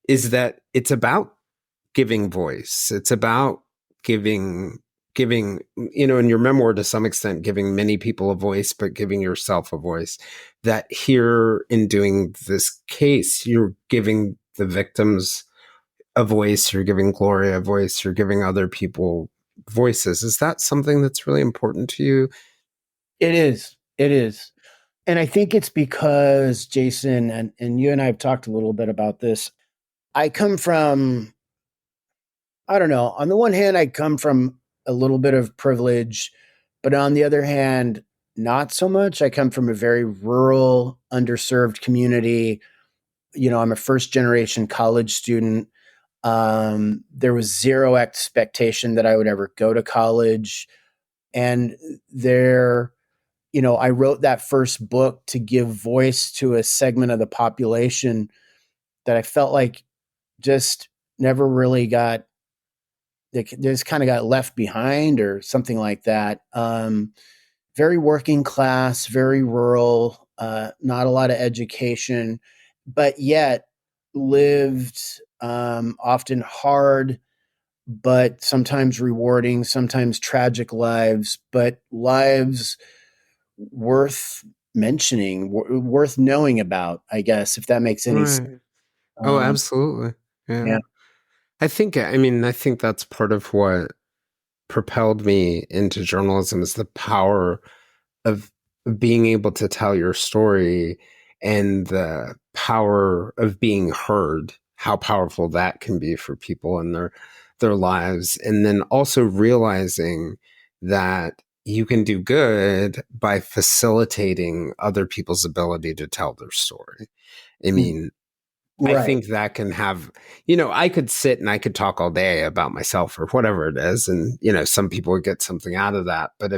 is that it's about giving voice. It's about giving, in your memoir, to some extent, giving many people a voice, but giving yourself a voice. That here, in doing this case, you're giving the victims a voice, you're giving Gloria a voice, you're giving other people voices. Is that something that's really important to you? It is. It is. And I think it's because, Jayson, and you and I have talked a little bit about this. I come from, I don't know, on the one hand, I come from a little bit of privilege, but on the other hand, not so much. I come from a very rural, underserved community. I'm a first generation college student. There was zero expectation that I would ever go to college. And there, I wrote that first book to give voice to a segment of the population that I felt like just never really got, they just kind of got left behind or something like that. Very working class, very rural, not a lot of education, but yet lived often hard, but sometimes rewarding, sometimes tragic lives, but lives worth mentioning, worth knowing about, I guess, if that makes any sense. Right. Oh, Um, absolutely. yeah. Yeah. I think that's part of what propelled me into journalism, is the power of being able to tell your story, and the power of being heard, how powerful that can be for people in their lives. And then also realizing that you can do good by facilitating other people's ability to tell their story. I mean, I Right. think that can have, I could sit and I could talk all day about myself or whatever it is. And, some people would get something out of that. But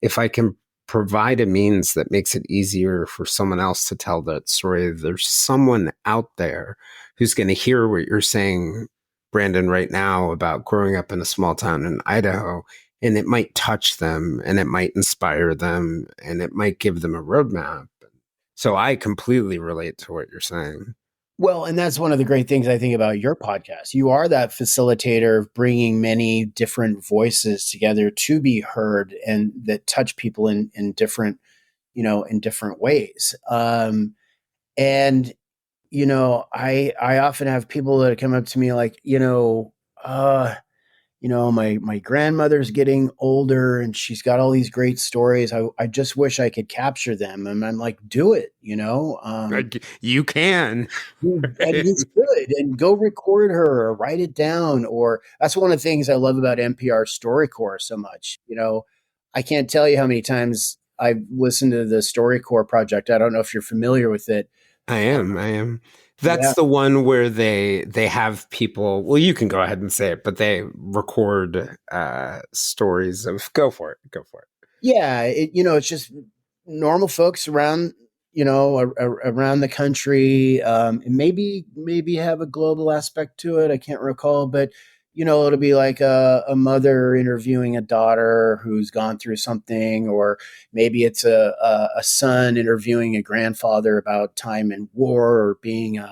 if I can provide a means that makes it easier for someone else to tell that story, there's someone out there who's going to hear what you're saying, Brandon, right now, about growing up in a small town in Idaho. And it might touch them, and it might inspire them, and it might give them a roadmap. So I completely relate to what you're saying. Well, and that's one of the great things I think about your podcast. You are that facilitator of bringing many different voices together to be heard and that touch people in different, in different ways. And I often have people that come up to me like, uh, my grandmother's getting older and she's got all these great stories. I just wish I could capture them. And I'm like, do it, You can. and you should, and go record her or write it down. Or that's one of the things I love about NPR StoryCorps so much. I can't tell you how many times I've listened to the StoryCorps project. I don't know if you're familiar with it. I am. I am. Yeah. That's the one where they have people. Well, you can go ahead and say it, but they record stories of. Go for it. Go for it. Yeah, it's just normal folks around, around the country. And maybe have a global aspect to it. I can't recall, but it'll be like a mother interviewing a daughter who's gone through something, or maybe it's a son interviewing a grandfather about time in war, or being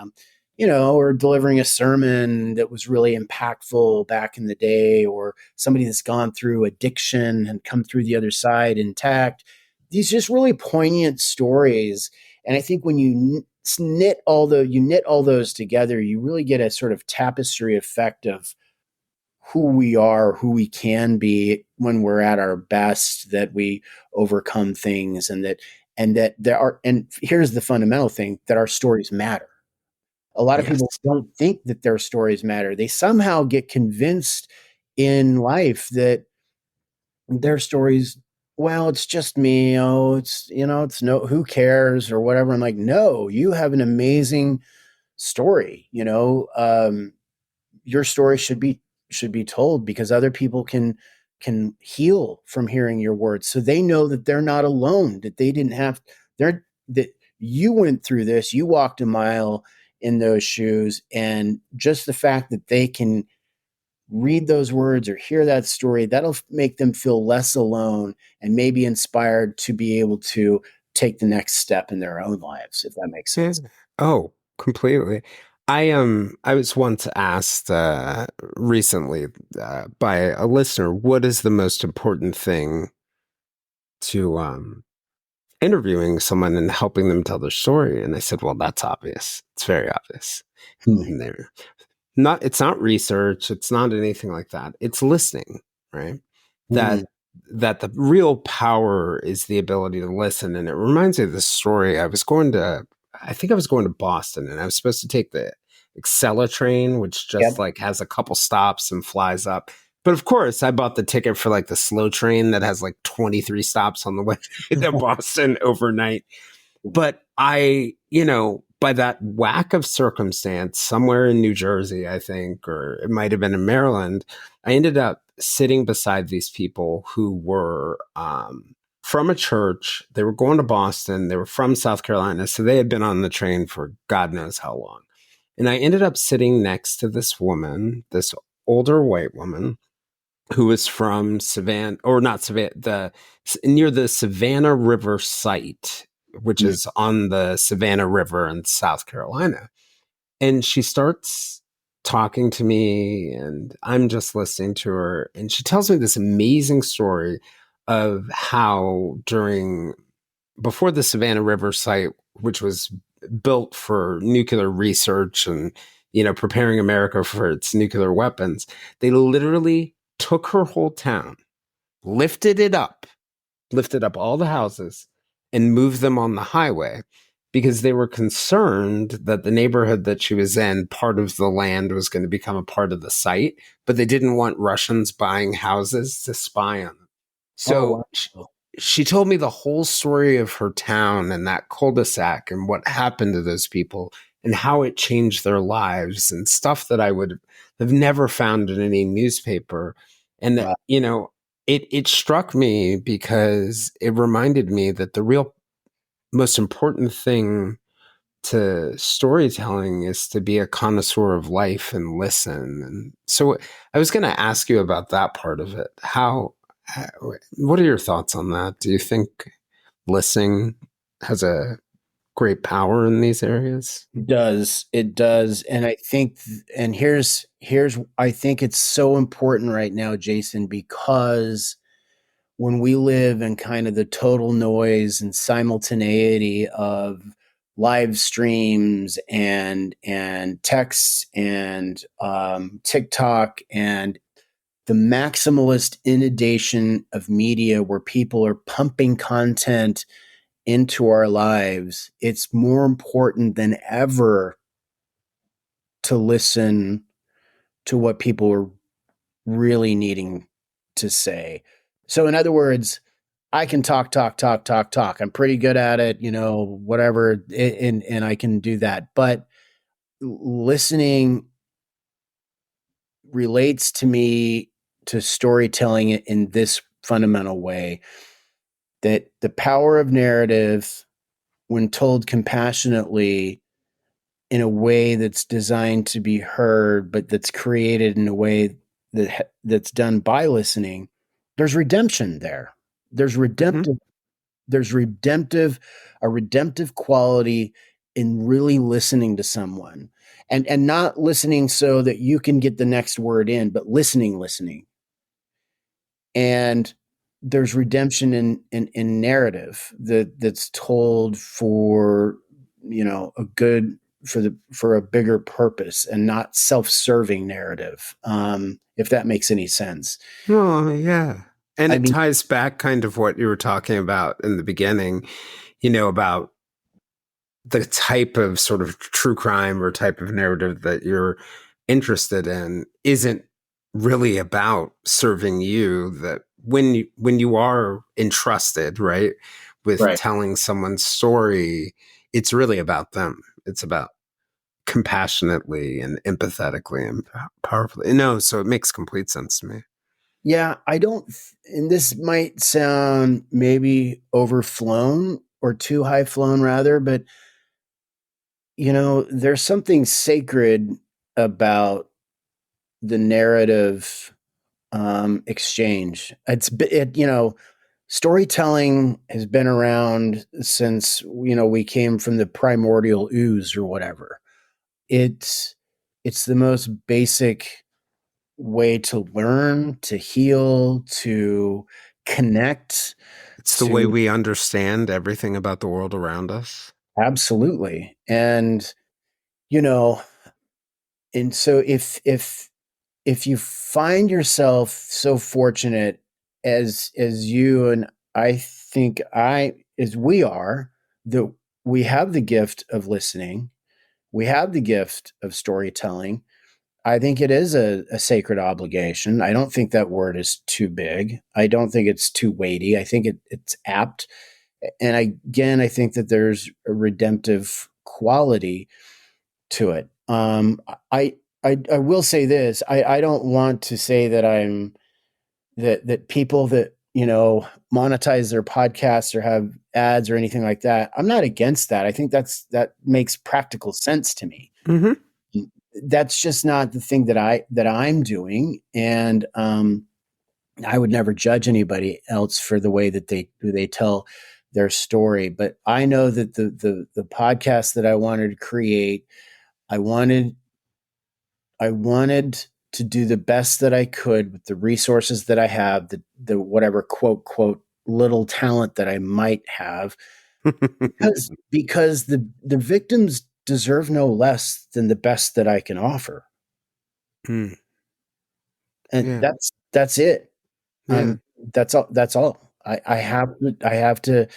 or delivering a sermon that was really impactful back in the day, or somebody that's gone through addiction and come through the other side intact. These just really poignant stories. And I think when you knit all those together, you really get a sort of tapestry effect of who we are, who we can be when we're at our best, that we overcome things, and that there are, and here's the fundamental thing, that our stories matter. A lot of Yes. people don't think that their stories matter. They somehow get convinced in life that their stories, well, it's just me. Oh, it's no, who cares or whatever. I'm like, no, you have an amazing story. Your story should be told because other people can can heal from hearing your words. So they know that they're not alone, that they didn't have, they're, that you went through this, you walked a mile in those shoes. And just the fact that they can read those words or hear that story, that'll make them feel less alone and maybe inspired to be able to take the next step in their own lives, if that makes Yeah. sense. Oh, completely. I was once asked recently by a listener, what is the most important thing to interviewing someone and helping them tell their story? And I said, well, that's obvious. It's very obvious. Hmm. And they're not, it's not research, it's not anything like that. It's listening, right? Hmm. That that the real power is the ability to listen. And it reminds me of this story. I think I was going to Boston, and I was supposed to take the Excella train, which just Yep. like has a couple stops and flies up. But of course, I bought the ticket for like the slow train that has like 23 stops on the way to Boston overnight. But by that whack of circumstance, somewhere in New Jersey, I think, or it might have been in Maryland, I ended up sitting beside these people who were from a church. They were going to Boston. They were from South Carolina. So they had been on the train for God knows how long. And I ended up sitting next to this woman, this older white woman who was from Savannah, or not Savannah, near the Savannah River site, which is on the Savannah River in South Carolina. And she starts talking to me, and I'm just listening to her. And she tells me this amazing story of how before the Savannah River site, which was built for nuclear research and, preparing America for its nuclear weapons, they literally took her whole town, lifted it up, lifted up all the houses, and moved them on the highway because they were concerned that the neighborhood that she was in, part of the land was going to become a part of the site, but they didn't want Russians buying houses to spy on them. Oh, So wow. she told me the whole story of her town and that cul-de-sac and what happened to those people and how it changed their lives and stuff that I would have never found in any newspaper. And that, Wow. it struck me because it reminded me that the real most important thing to storytelling is to be a connoisseur of life and listen. And so I was going to ask you about that part of it. What are your thoughts on that? Do you think listening has a great power in these areas? It does. And I think, and here's, I think it's so important right now, Jayson, because when we live in kind of the total noise and simultaneity of live streams and texts and TikTok and the maximalist inundation of media where people are pumping content into our lives, it's more important than ever to listen to what people are really needing to say. So, in other words, I can talk, talk, talk, talk, talk. I'm pretty good at it, whatever, and I can do that. But listening relates to me to storytelling in this fundamental way, that the power of narrative, when told compassionately in a way that's designed to be heard, but that's created in a way that's done by listening, there's redemption there. There's Mm-hmm. redemptive there's redemptive a redemptive quality in really listening to someone, and not listening so that you can get the next word in, but listening. And there's redemption in narrative that's told for a good, for a bigger purpose and not self-serving narrative, if that makes any sense. Oh, yeah. And I it mean, ties back kind of what you were talking about in the beginning, about the type of sort of true crime or type of narrative that you're interested in isn't really about serving you. That when you are entrusted, right, with right. telling someone's story, it's really about them. It's about compassionately and empathetically and powerfully. No, so it makes complete sense to me. Yeah, I don't, and this might sound maybe overflown or too high flown rather, but there's something sacred about the narrative exchange. Storytelling has been around since we came from the primordial ooze or whatever. It's the most basic way to learn, to heal, to connect, It's the way to we understand everything about the world around us. absolutely. And you know, and so if you find yourself so fortunate as you and I think I as we are, that we have the gift of listening, we have the gift of storytelling. I think it is a sacred obligation. I don't think that word is too big. I don't think it's too weighty. I think it's apt. And I think that there's a redemptive quality to it. I will say this. I don't want to say that I'm that people that monetize their podcasts or have ads or anything like that. I'm not against that. I think that makes practical sense to me. Mm-hmm. That's just not the thing that I'm doing, and I would never judge anybody else for the way that they tell their story. But I know that the podcast that I wanted to create, I wanted I wanted to do the best that I could with the resources that I have, the whatever quote little talent that I might have, because the victims deserve no less than the best that I can offer. Mm. And Yeah. that's it. Yeah. That's all. I have to,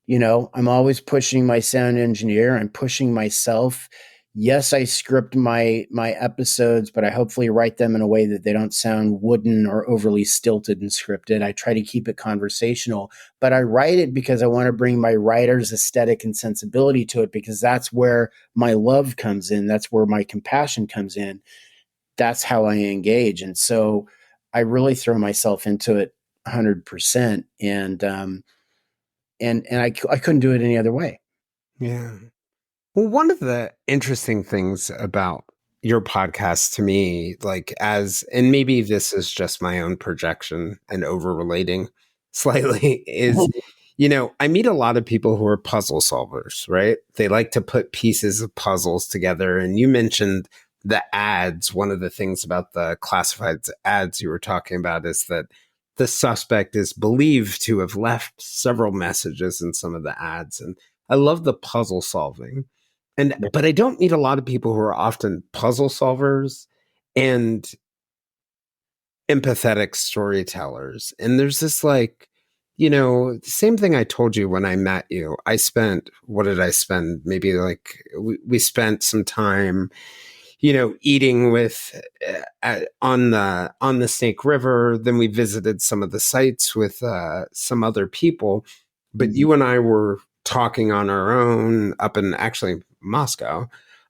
I'm always pushing my sound engineer. I'm pushing myself. Yes, I script my episodes, but I hopefully write them in a way that they don't sound wooden or overly stilted and scripted. I try to keep it conversational, but I write it because I want to bring my writer's aesthetic and sensibility to it, because that's where my love comes in. That's where my compassion comes in. That's how I engage. And so I really throw myself into it 100%. And I couldn't do it any other way. Yeah. Well, one of the interesting things about your podcast to me, and maybe this is just my own projection and over relating slightly, is, I meet a lot of people who are puzzle solvers, right? They like to put pieces of puzzles together. And you mentioned the ads. One of the things about the classified ads you were talking about is that the suspect is believed to have left several messages in some of the ads. And I love the puzzle solving. But I don't meet a lot of people who are often puzzle solvers and empathetic storytellers. And there's this same thing I told you when I met you. What did I spend? Maybe we spent some time, eating with on the Snake River. Then we visited some of the sites with some other people. But Mhm. you and I were talking on our own up in actually Moscow,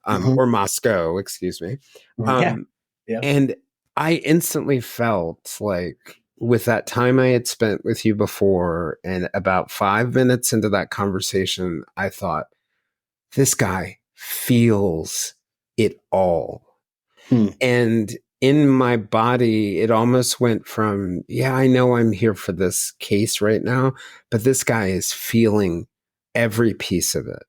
Mhm. or Moscow, excuse me. Yeah. Um, Yeah. and I instantly felt like with that time I had spent with you before, and about 5 minutes into that conversation, I thought, this guy feels it all. Hmm. And in my body, it almost went from, yeah, I know I'm here for this case right now, but this guy is feeling every piece of it,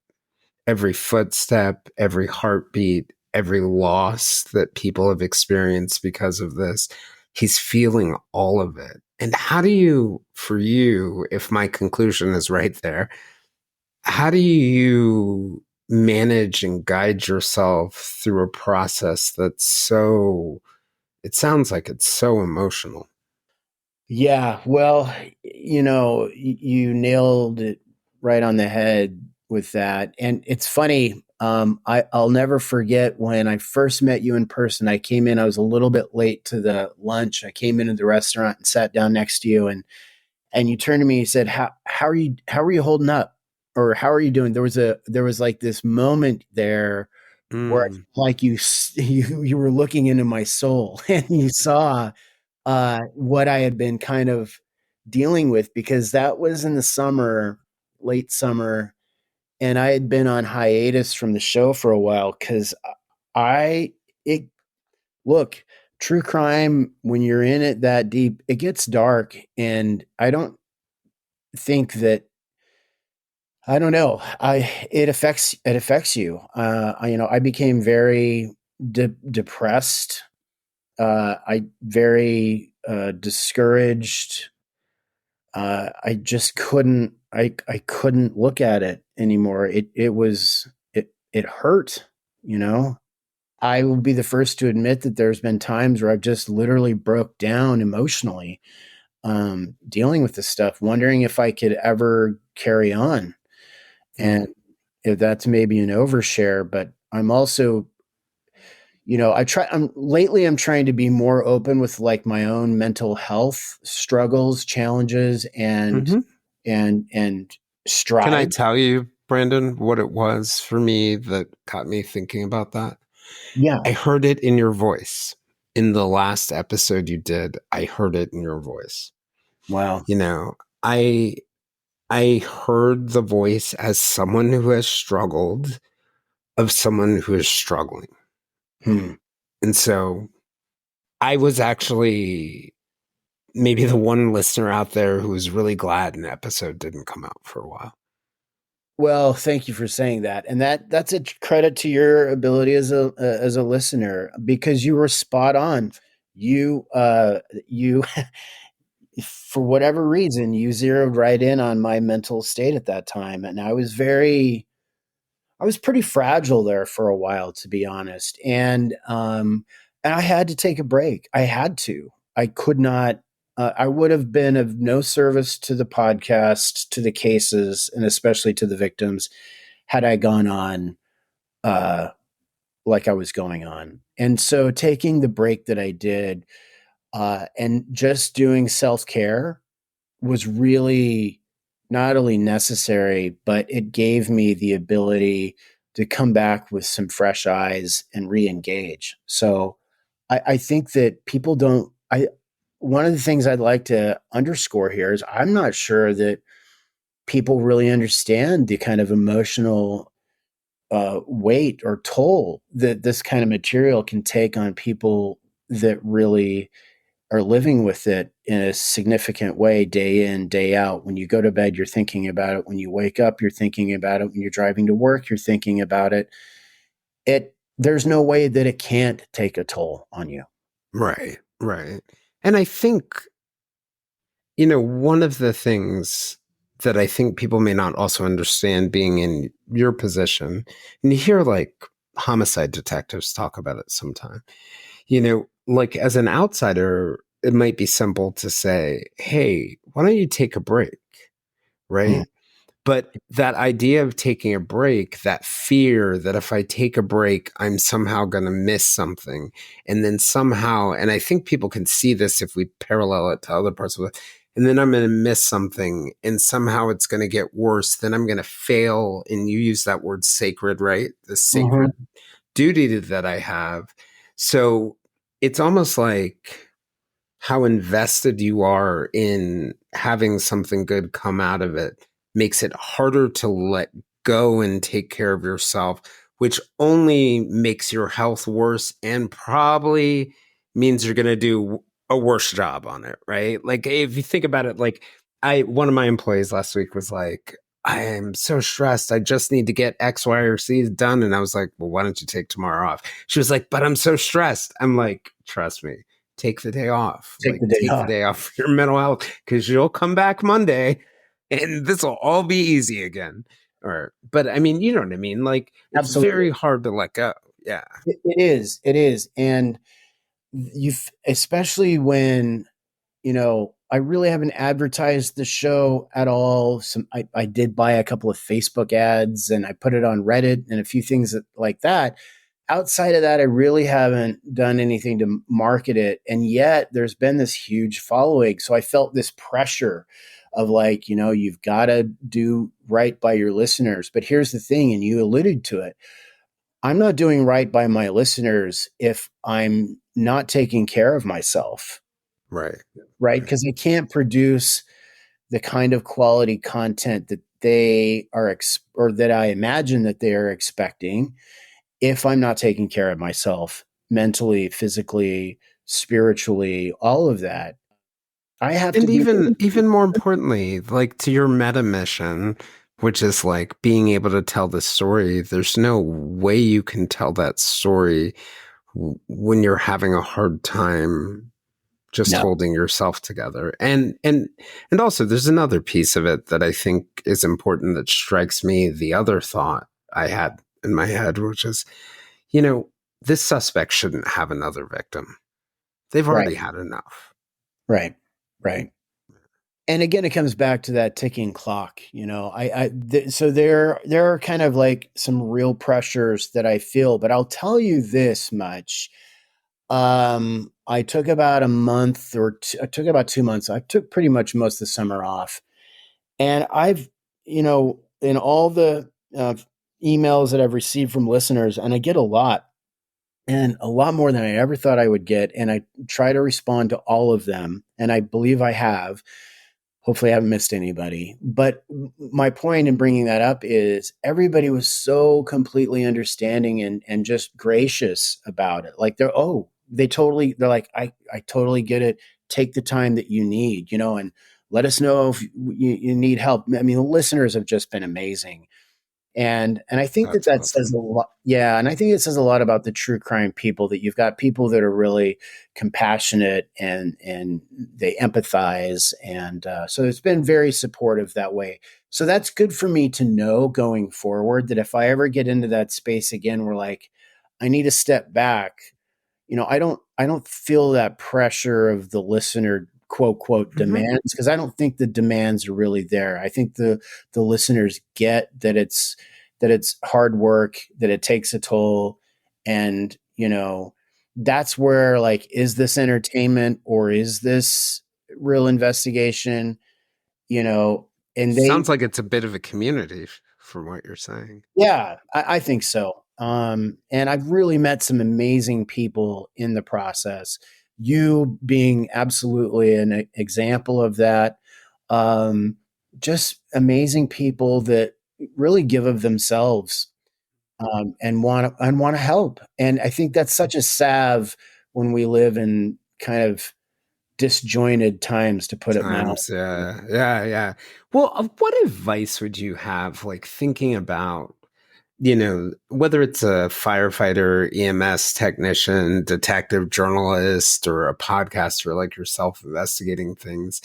every footstep, every heartbeat, every loss that people have experienced because of this. He's feeling all of it. And how do you, for you, if my conclusion is right there, how do you manage and guide yourself through a process that's it sounds like it's so emotional? Yeah. Well, you nailed it right on the head with that. And it's funny. I'll never forget when I first met you in person. I came in, I was a little bit late to the lunch. I came into the restaurant and sat down next to you, and you turned to me and you said, how are you holding up? Or how are you doing? There was like this moment there where Mm. like you were looking into my soul and you saw what I had been kind of dealing with, because that was in the summer, late summer, and I had been on hiatus from the show for a while because I it look, true crime, when you're in it that deep, it gets dark, and I don't think that I don't know. It affects you. I became very depressed. I very discouraged. I just couldn't. I couldn't look at it anymore. It hurt. You know. I will be the first to admit that there's been times where I've just literally broke down emotionally, dealing with this stuff, wondering if I could ever carry on. And Mm. if that's maybe an overshare, but I'm also, I'm trying to be more open with like my own mental health struggles, challenges, and Hmm. and Can I strides. tell you, Brandon, what it was for me that got me thinking about that? Yeah. I heard it in your voice. In the last episode you did, I heard it in your voice. Wow. You know, I I heard the voice as someone who has struggled of someone who is struggling. Hmm. And so I was actually maybe the one listener out there who was really glad an episode didn't come out for a while. Well, thank you for saying that, and that's a credit to your ability as a listener, because you were spot on. You for whatever reason, you zeroed right in on my mental state at that time, and I was pretty fragile there for a while, to be honest, and I had to take a break. I had to. I could not. I would have been of no service to the podcast, to the cases, and especially to the victims, had I gone on uh, like I was going on. And so, taking the break that I did, and just doing self care was really not only necessary, but it gave me the ability to come back with some fresh eyes and re-engage. So I think that people don't. One of the things I'd like to underscore here is I'm not sure that people really understand the kind of emotional weight or toll that this kind of material can take on people that really are living with it in a significant way, day in, day out. When you go to bed, you're thinking about it. When you wake up, you're thinking about it. When you're driving to work, you're thinking about it. There's no way that it can't take a toll on you. Right, right. And I think, you know, one of the things that I think people may not also understand being in your position, and you hear like homicide detectives talk about it sometime, you know, like as an outsider, it might be simple to say, hey, why don't you take a break? Mm. Right. But that idea of taking a break, that fear that if I take a break, I'm somehow going to miss something. And then somehow, and I think people can see this if we parallel it to other parts of it, and then I'm going to miss something and somehow it's going to get worse. Then I'm going to fail. And you use that word sacred, right? The sacred Mm-hmm. duty that I have. So it's almost like how invested you are in having something good come out of it makes it harder to let go and take care of yourself, which only makes your health worse and probably means you're going to do a worse job on it, right? Like if you think about it, like one of my employees last week was like, I am so stressed. I just need to get X, Y, or Z done. And I was like, well, why don't you take tomorrow off? She was like, but I'm so stressed. I'm like, trust me, take the day off. Take Like, the day take the off. day off for your mental health because you'll come back Monday and this will all be easy again. Or, but I mean, you know what I mean? Like, it's Absolutely. very hard to let go. Yeah. It is. It is. And especially when, I really haven't advertised the show at all. I did buy a couple of Facebook ads and I put it on Reddit and a few things like that. Outside of that, I really haven't done anything to market it. And yet there's been this huge following. So I felt this pressure of like, you've got to do right by your listeners. But here's the thing, and you alluded to it. I'm not doing right by my listeners if I'm not taking care of myself. Right. right? Right. Because I can't produce the kind of quality content that they are or that I imagine that they are expecting if I'm not taking care of myself mentally, physically, spiritually, all of that. I have to And be. even more importantly, like to your meta mission, which is like being able to tell the story, there's no way you can tell that story when you're having a hard time just No. holding yourself together. And also there's another piece of it that I think is important that strikes me, the other thought I had in my head, which is, you know, this suspect shouldn't have another victim. They've Right. already had enough. Right. Right. And again, it comes back to that ticking clock. So there are kind of like some real pressures that I feel, but I'll tell you this much. I took about a month or two, I took about 2 months. I took pretty much most of the summer off. And in all the emails that I've received from listeners, and I get a lot, and a lot more than I ever thought I would get. And I try to respond to all of them. And I believe I have. Hopefully, I haven't missed anybody. But my point in bringing that up is everybody was so completely understanding and just gracious about it. Like they're like, I totally get it. Take the time that you need, and let us know if you need help. I mean, the listeners have just been amazing. And I think that That's that says awesome. a lot. Yeah, and I think it says a lot about the true crime people, that you've got people that are really compassionate and they empathize, and so it's been very supportive that way. So that's good for me to know going forward, that if I ever get into that space again, where like I need to step back, I don't feel that pressure of the listener quote Hmm. demands, because I don't think the demands are really there. I think the listeners get that it's hard work, that it takes a toll, and that's where, like, is this entertainment or is this real investigation? You know, and they Sounds like it's a bit of a community from what you're saying. Yeah, I think so. And I've really met some amazing people in the process. You being absolutely an example of that. Um, just amazing people that really give of themselves, and want to help. And I think that's such a salve when we live in kind of disjointed times, to put it mildly. Times, yeah, yeah, yeah. Well, what advice would you have, like thinking about, whether it's a firefighter, EMS technician, detective, journalist, or a podcaster like yourself investigating things,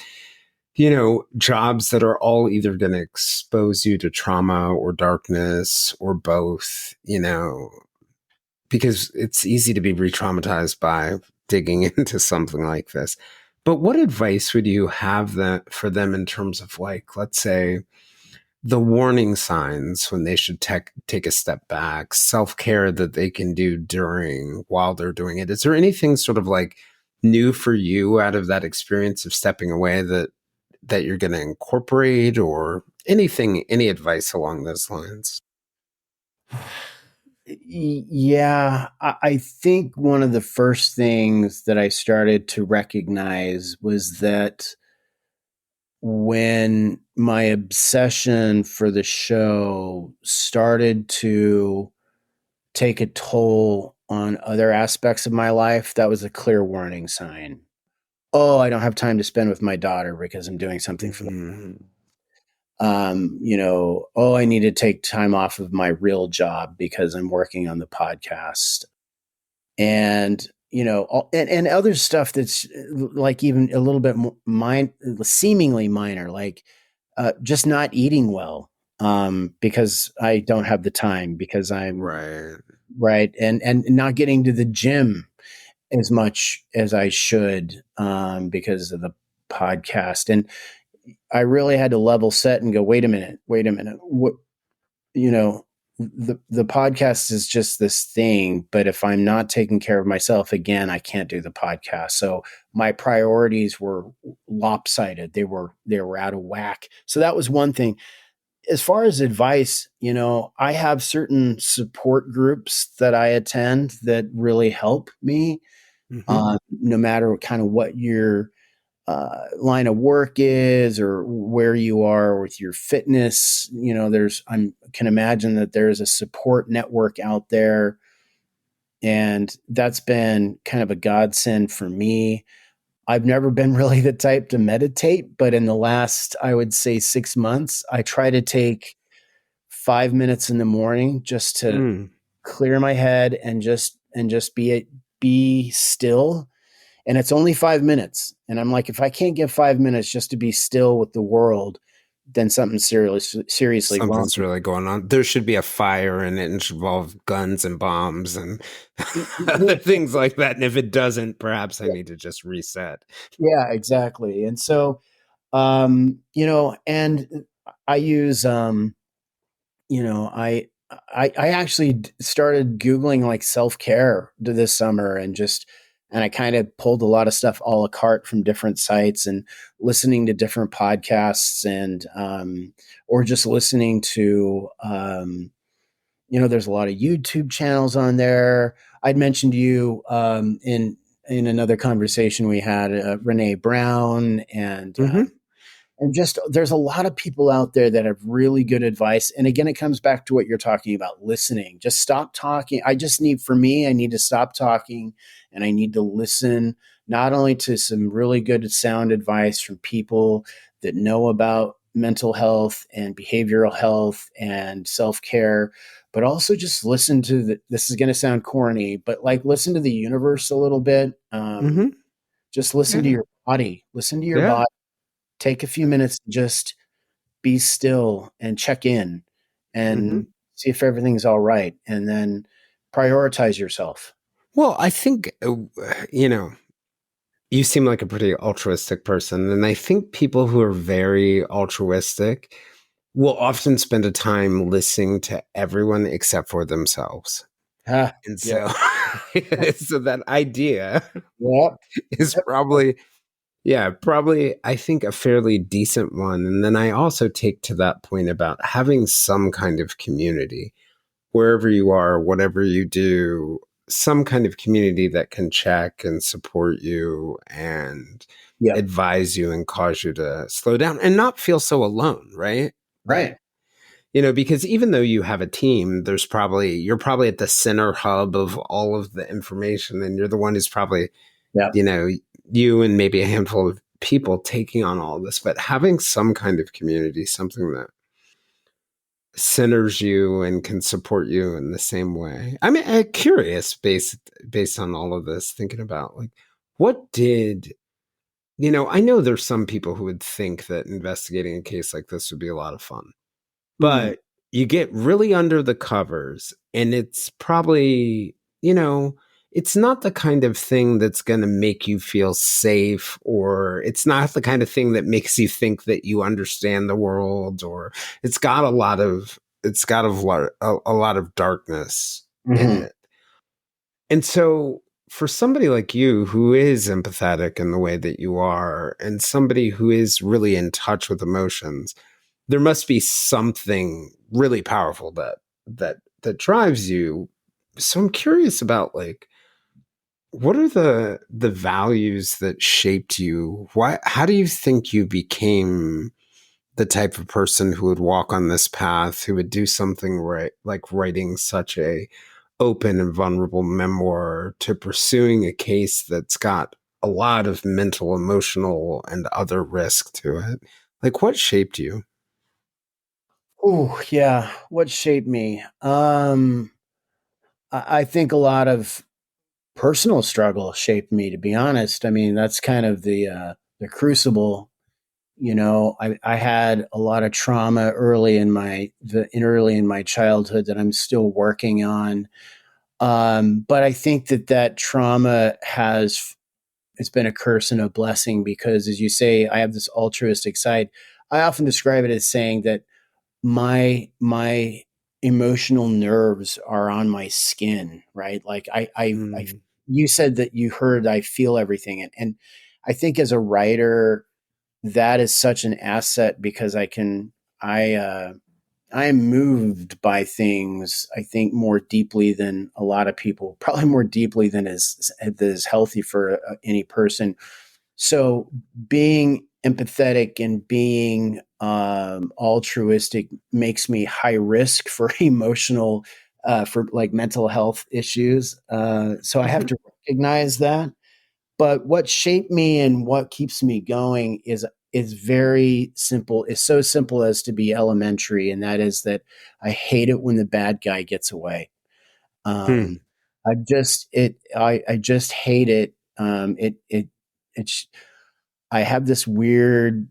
jobs that are all either going to expose you to trauma or darkness or both, because it's easy to be re-traumatized by digging into something like this. But what advice would you have that for them in terms of, like, let's say, the warning signs when they should take a step back, self-care that they can do while they're doing it? Is there anything sort of like new for you out of that experience of stepping away that you're going to incorporate, or any advice along those lines? Yeah, I think one of the first things that I started to recognize was that when my obsession for the show started to take a toll on other aspects of my life, that was a clear warning sign. Oh, I don't have time to spend with my daughter because I'm doing something for the Mhm. oh, I need to take time off of my real job because I'm working on the podcast. And and other stuff that's like even a little bit more seemingly minor, like just not eating well, because I don't have the time, because I'm Right. right, and not getting to the gym as much as I should, because of the podcast. And I really had to level set and go, wait a minute, what, you know the podcast is just this thing, but if I'm not taking care of myself, again, I can't do the podcast. So my priorities were lopsided, they were out of whack. So that was one thing. As far as advice, I have certain support groups that I attend that really help me, Hmm. no matter kind of what line of work is or where you are with your fitness. I can imagine that there's a support network out there, and that's been kind of a godsend for me. I've never been really the type to meditate, but in the last, I would say 6 months, I try to take 5 minutes in the morning just to Mm. clear my head and just be still. And it's only 5 minutes. And I'm like, if I can't get 5 minutes just to be still with the world, then something's seriously wrong. Something's really going on. There should be a fire and it involve guns and bombs and other things like that. And if it doesn't, perhaps I need to just reset. Yeah, exactly. And so, and I use, I actually started Googling like self-care this summer and I kind of pulled a lot of stuff a la carte from different sites and listening to different podcasts and, or just listening to, there's a lot of YouTube channels on there. I'd mentioned to you, in another conversation we had, Renee Brown Mm-hmm. and just there's a lot of people out there that have really good advice. And again, it comes back to what you're talking about, listening. Just stop talking. I need to stop talking and I need to listen not only to some really good sound advice from people that know about mental health and behavioral health and self-care, but also just listen to this is going to sound corny, but like listen to the universe a little bit. Mm-hmm. Just listen to Yeah. your body, listen to your Yeah. body, take a few minutes, just be still and check in Mm-hmm. and see if everything's all right. And then prioritize yourself. Well, I think, you know, you seem like a pretty altruistic person. And I think people who are very altruistic will often spend a time listening to everyone except for themselves. Ah, And yeah. so, so that idea Yep. is Yep. probably, yeah, probably, I think, a fairly decent one. And then I also take to that point about having some kind of community wherever you are, whatever you do, some kind of community that can check and support you and Yep. advise you and cause you to slow down and not feel so alone, right? Like, Right. because even though you have a team, you're probably at the center hub of all of the information and you're the one who's probably, Yep. you know, you and maybe a handful of people taking on all this, but having some kind of community, something that centers you and can support you in the same way. I mean, I'm curious based on all of this, thinking about like what did I know there's some people who would think that investigating a case like this would be a lot of fun. Mm. But you get really under the covers, and it's probably, it's not the kind of thing that's going to make you feel safe, or it's not the kind of thing that makes you think that you understand the world, or it's got a lot of darkness in Hmm. it. And so for somebody like you who is empathetic in the way that you are, and somebody who is really in touch with emotions, there must be something really powerful that drives you. So I'm curious about like what are the values that shaped you? How do you think you became the type of person who would walk on this path, who would do something right like writing such a open and vulnerable memoir, to pursuing a case that's got a lot of mental, emotional, and other risk to it? Like what shaped you? Oh, yeah. What shaped me? I think a lot of personal struggle shaped me, to be honest. I mean, that's kind of the crucible. I had a lot of trauma early in my childhood that I'm still working on. But I think that trauma it's been a curse and a blessing because, as you say, I have this altruistic side. I often describe it as saying that my emotional nerves are on my skin, right? Like Mm. you said that you heard I feel everything, and I think as a writer that is such an asset because I am moved by things, I think, more deeply than a lot of people, probably more deeply than is healthy for any person. So being empathetic and being altruistic makes me high risk for emotional, for like mental health issues. So I have Mhm. to recognize that. But what shaped me and what keeps me going is very simple. It's so simple as to be elementary, and that is that I hate it when the bad guy gets away. Hmm. Um, I just hate it. It's I have this weird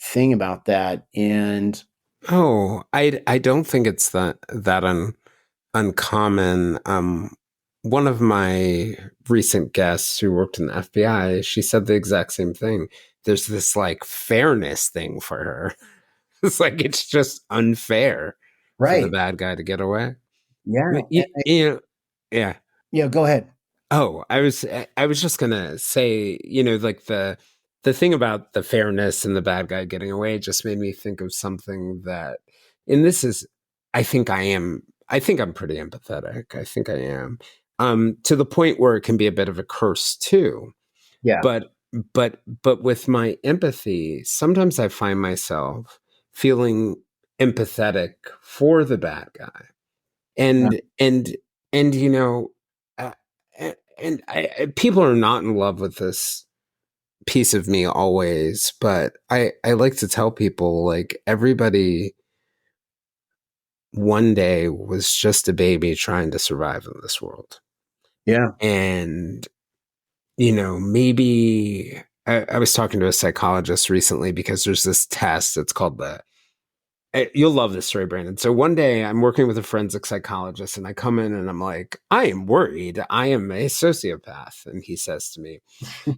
thing about that, and Oh, I don't think it's that uncommon. One of my recent guests who worked in the FBI, she said the exact same thing. There's this like fairness thing for her. It's like it's just unfair for the right, bad guy to get away. yeah, You know, yeah. yeah. Go ahead. Oh, I was just gonna say, like the thing about the fairness and the bad guy getting away just made me think of something that, and this is, I think I'm pretty empathetic. I think I am, to the point where it can be a bit of a curse too. Yeah, But but with my empathy, sometimes I find myself feeling empathetic for the bad guy yeah, and uh, people are not in love with this piece of me always, but I like to tell people like everybody one day was just a baby trying to survive in this world. yeah. And maybe I was talking to a psychologist recently because there's this test. It's called you'll love this story, Brandon. So one day I'm working with a forensic psychologist and I come in and I'm like, I am worried. I am a sociopath. And he says to me,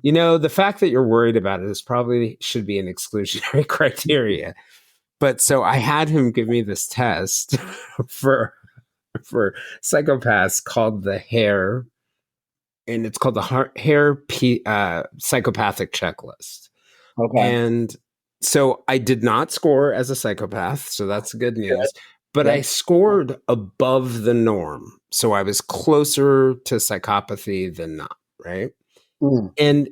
the fact that you're worried about it is probably should be an exclusionary criteria. But so I had him give me this test for for psychopaths called the hair, and it's called the psychopathic checklist. Okay, And so I did not score as a psychopath, so that's good good, news. But I good. scored above the norm. So I was closer to psychopathy than not, right? Mm, And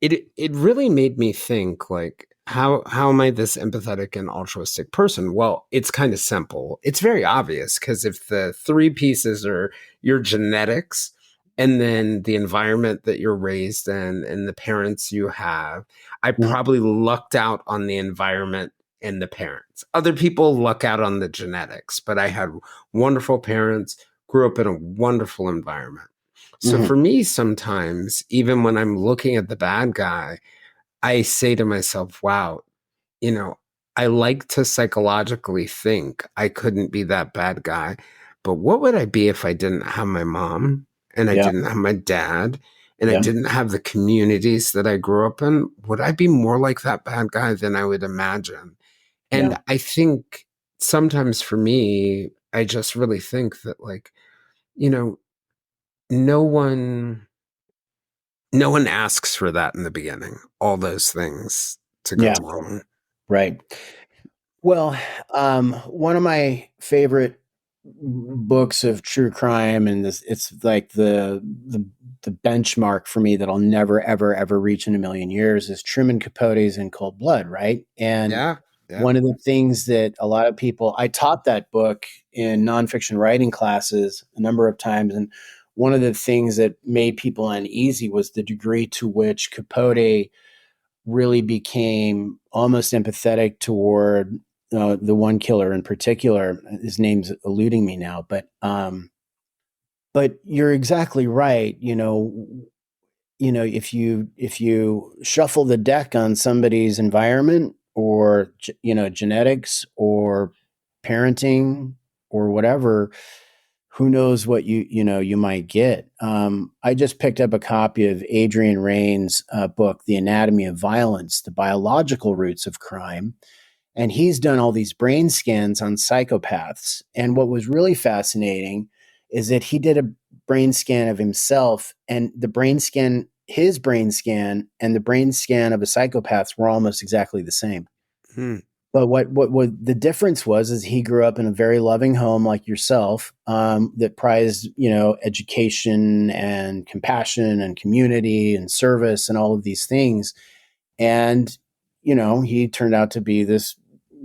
it really made me think like how am I this empathetic and altruistic person? Well, it's kind of simple. It's very obvious because if the three pieces are your genetics and then the environment that you're raised in and the parents you have, I mm, probably lucked out on the environment and the parents. Other people luck out on the genetics, but I had wonderful parents, grew up in a wonderful environment. So mhm. for me, sometimes, even when I'm looking at the bad guy, I say to myself, wow, you know, I like to psychologically think I couldn't be that bad guy. But what would I be if I didn't have my mom and I Yeah, didn't have my dad and I yeah, didn't have the communities that I grew up in? Would I be more like that bad guy than I would imagine? yeah, And I think sometimes for me, I just really think that, like, you know, no one no one asks for that in the beginning, all those things to go yeah. wrong. Right. Well, one of my favorite books of true crime, and this it's like the benchmark for me that I'll never ever ever reach in a million years is Truman Capote's In Cold Blood, right? And Yeah, yeah. one of the things that a lot of people I taught that book in nonfiction writing classes a number of times, and one of the things that made people uneasy was the degree to which Capote really became almost empathetic toward the one killer in particular. His name's eluding me now, but you're exactly right. If you shuffle the deck on somebody's environment or genetics or parenting or whatever, who knows what you might get. I just picked up a copy of Adrian Rain's book, The Anatomy of Violence: The Biological Roots of Crime, and he's done all these brain scans on psychopaths. And what was really fascinating is that he did a brain scan of himself, and his brain scan, and the brain scan of a psychopath were almost exactly the same. Hmm. But what the difference was is he grew up in a very loving home like yourself, that prized, education and compassion and community and service and all of these things. And, he turned out to be this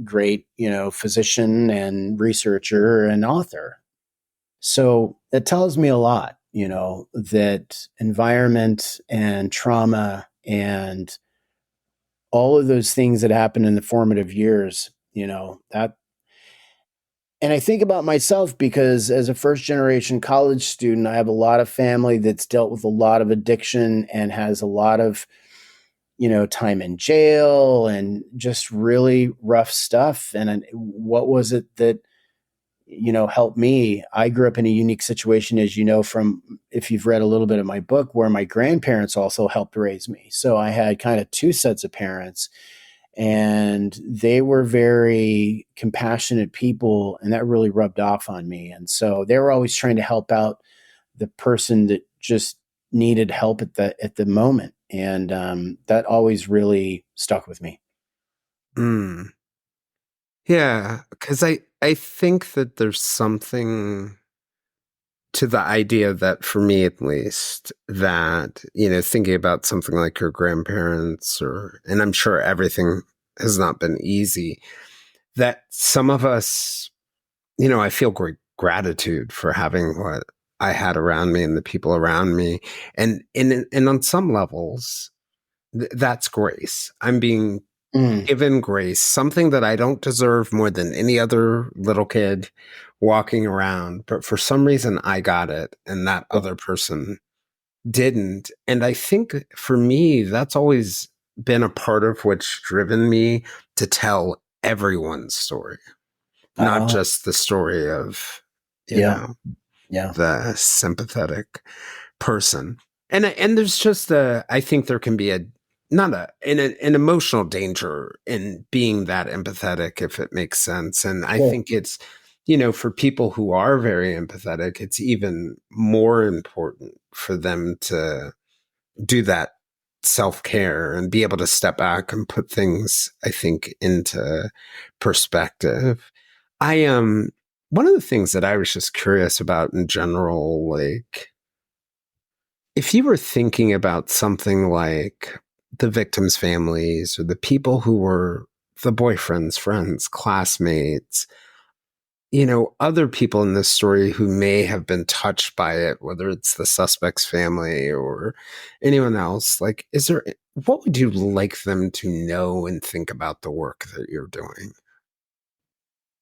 great, physician and researcher and author. So it tells me a lot, that environment and trauma and all of those things that happen in the formative years, that. And I think about myself because as a first generation college student, I have a lot of family that's dealt with a lot of addiction and has a lot of, time in jail and just really rough stuff. And what was it that, helped me? I grew up in a unique situation, as you know, from if you've read a little bit of my book, where my grandparents also helped raise me. So I had kind of two sets of parents, and they were very compassionate people, and that really rubbed off on me. And so they were always trying to help out the person that just needed help at the moment, and that always really stuck with me. Mm. Yeah, because I think that there's something to the idea that, for me at least, that, thinking about something like your grandparents, and I'm sure everything has not been easy, that some of us, I feel great gratitude for having what I had around me and the people around me. And on some levels, that's grace. I'm being Mm. given grace, something that I don't deserve more than any other little kid walking around. But for some reason, I got it, and that other person didn't. And I think for me, that's always been a part of what's driven me to tell everyone's story, not Oh, just the story of, you yeah, know, yeah. the sympathetic person. And there's just I think there can be not an emotional danger in being that empathetic, if it makes sense. And I Sure. think it's, for people who are very empathetic, it's even more important for them to do that self-care and be able to step back and put things, I think, into perspective. I One of the things that I was just curious about in general, like, if you were thinking about something like the victims' families or the people who were the boyfriends, friends, classmates, other people in this story who may have been touched by it, whether it's the suspect's family or anyone else, like, what would you like them to know and think about the work that you're doing?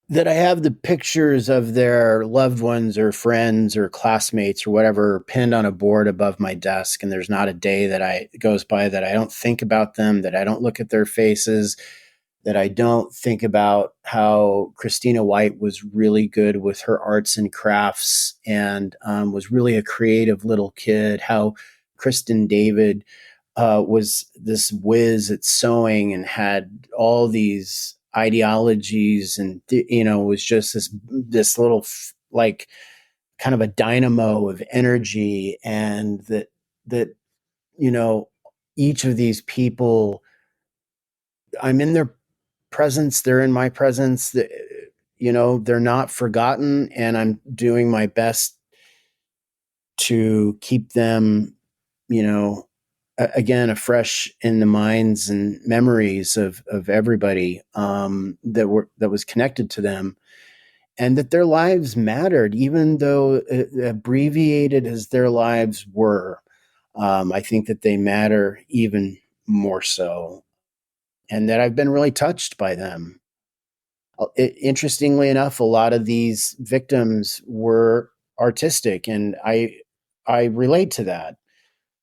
That I have the pictures of their loved ones or friends or classmates or whatever pinned on a board above my desk, and there's not a day that I goes by that I don't think about them, that I don't look at their faces, that I don't think about how Christina White was really good with her arts and crafts and was really a creative little kid, how Kristen David was this whiz at sewing and had all these ideologies, and was just this little like kind of a dynamo of energy. And that you know each of these people, I'm in their presence, they're in my presence, they're not forgotten, and I'm doing my best to keep them, you know, again, afresh in the minds and memories of everybody, that was connected to them, and that their lives mattered, even though abbreviated as their lives were. I think that they matter even more so, and that I've been really touched by them. Interestingly enough, a lot of these victims were artistic, and I relate to that.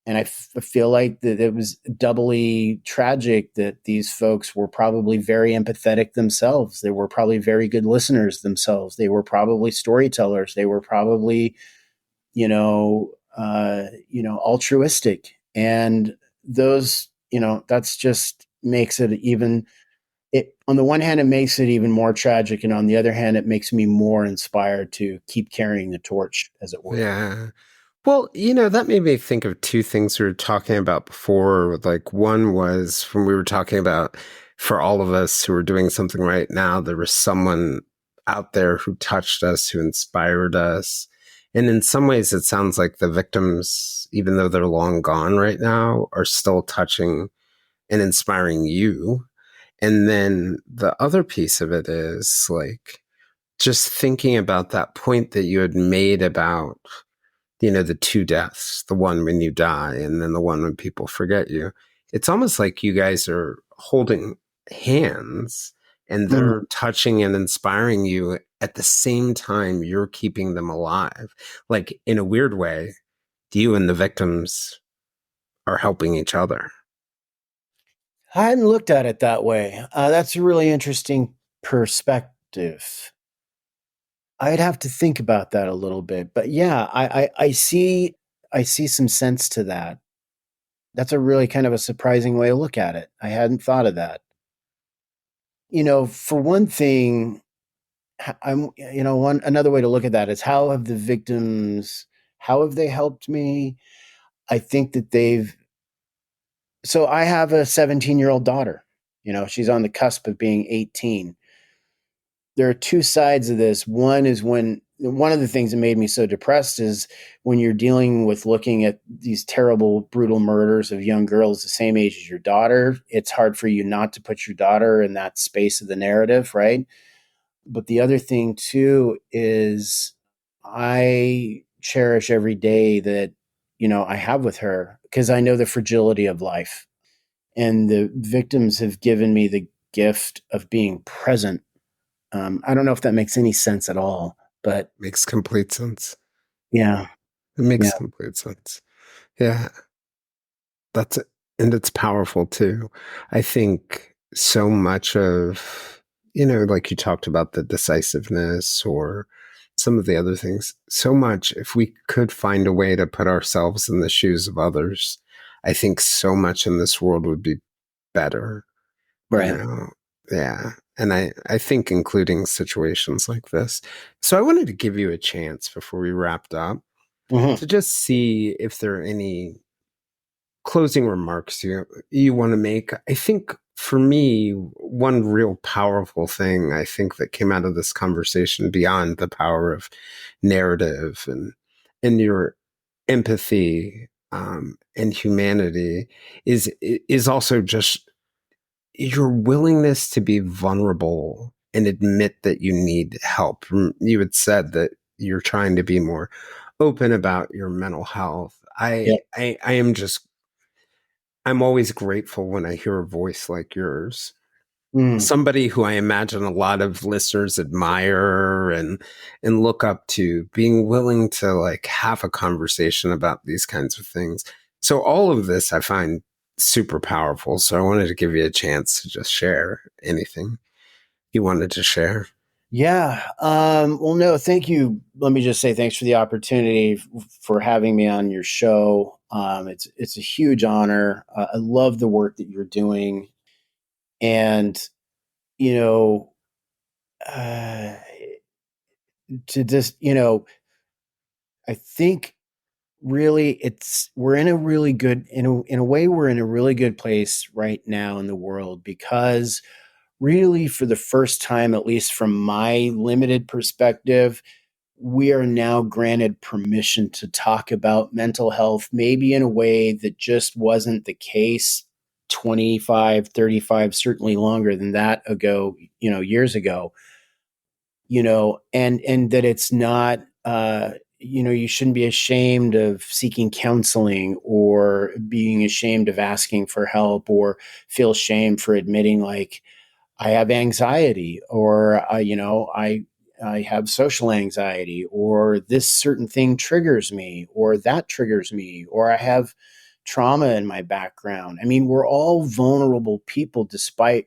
And feel like that it was doubly tragic that these folks were probably very empathetic themselves. They were probably very good listeners themselves. They were probably storytellers. They were probably, altruistic. And those, that's just makes it even. It, on the one hand, it makes it even more tragic, and on the other hand, it makes me more inspired to keep carrying the torch, as it were. Yeah. Well, that made me think of two things we were talking about before. Like, one was when we were talking about for all of us who are doing something right now, there was someone out there who touched us, who inspired us. And in some ways, it sounds like the victims, even though they're long gone right now, are still touching and inspiring you. And then the other piece of it is like just thinking about that point that you had made about, the two deaths, the one when you die and then the one when people forget you. It's almost like you guys are holding hands and Mhm. they're touching and inspiring you at the same time you're keeping them alive. Like in a weird way, you and the victims are helping each other. I hadn't looked at it that way. That's a really interesting perspective. I'd have to think about that a little bit, but yeah, I see some sense to that. That's a really kind of a surprising way to look at it. I hadn't thought of that. For one thing, I'm one another way to look at that is how have they helped me? I think that they've so I have a 17-year-old daughter. She's on the cusp of being 18. There are two sides of this. One of the things that made me so depressed is when you're dealing with looking at these terrible, brutal murders of young girls the same age as your daughter, it's hard for you not to put your daughter in that space of the narrative, right? But the other thing too is I cherish every day that, I have with her because I know the fragility of life. And the victims have given me the gift of being present. I don't know if that makes any sense at all, but Makes complete sense. yeah, It yeah, makes complete sense. Yeah. That's and it's powerful too. I think so much of, like you talked about the decisiveness or some of the other things, so much, if we could find a way to put ourselves in the shoes of others, I think so much in this world would be better, you right. know? Yeah. And I think including situations like this. So I wanted to give you a chance before we wrapped up Hmm. to just see if there are any closing remarks you want to make. I think for me, one real powerful thing I think that came out of this conversation beyond the power of narrative and your empathy and humanity is also just your willingness to be vulnerable and admit that you need help. You had said that you're trying to be more open about your mental health. Yeah. I am just I'm always grateful when I hear a voice like yours. Mm. Somebody who I imagine a lot of listeners admire and look up to, being willing to like have a conversation about these kinds of things. So all of this I find super powerful. So I wanted to give you a chance to just share anything you wanted to share. Yeah. Well, no, thank you. Let me just say thanks for the opportunity for having me on your show. It's a huge honor. I love the work that you're doing, and you know, uh, to just I think really it's we're in a really good in a way we're in a really good place right now in the world because really for the first time, at least from my limited perspective, we are now granted permission to talk about mental health maybe in a way that just wasn't the case 25, 35, certainly longer than that ago, years ago. And that it's not you shouldn't be ashamed of seeking counseling or being ashamed of asking for help or feel shame for admitting like I have anxiety or I have social anxiety or this certain thing triggers me or that triggers me or I have trauma in my background. I mean, we're all vulnerable people despite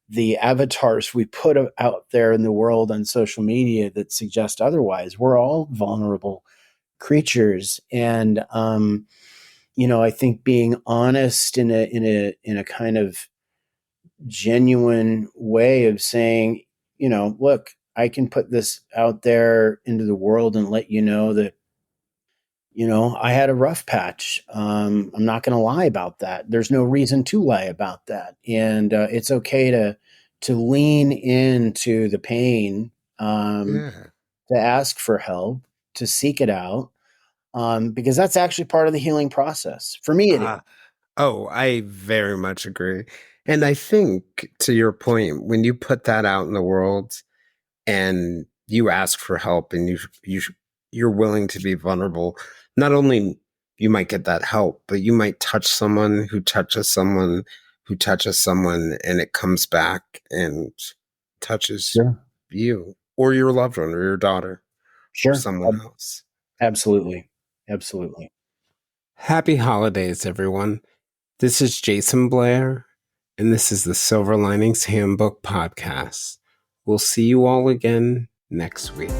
the avatars we put out there in the world on social media that suggest otherwise. We're all vulnerable creatures, and I think being honest in a kind of genuine way of saying, look, I can put this out there into the world and let you know that I had a rough patch. I'm not going to lie about that. There's no reason to lie about that, and it's okay to lean into the pain, Yeah. to ask for help, to seek it out, because that's actually part of the healing process. For me, it is. Uh, oh, I very much agree. And I think to your point, when you put that out in the world and you ask for help and you're willing to be vulnerable, not only you might get that help, but you might touch someone who touches someone who touches someone, and it comes back and touches Sure, you or your loved one or your daughter or sure, someone else. absolutely, absolutely. Happy holidays, everyone. This is Jayson Blair, and this is the Silver Linings Handbook Podcast. We'll see you all again next week.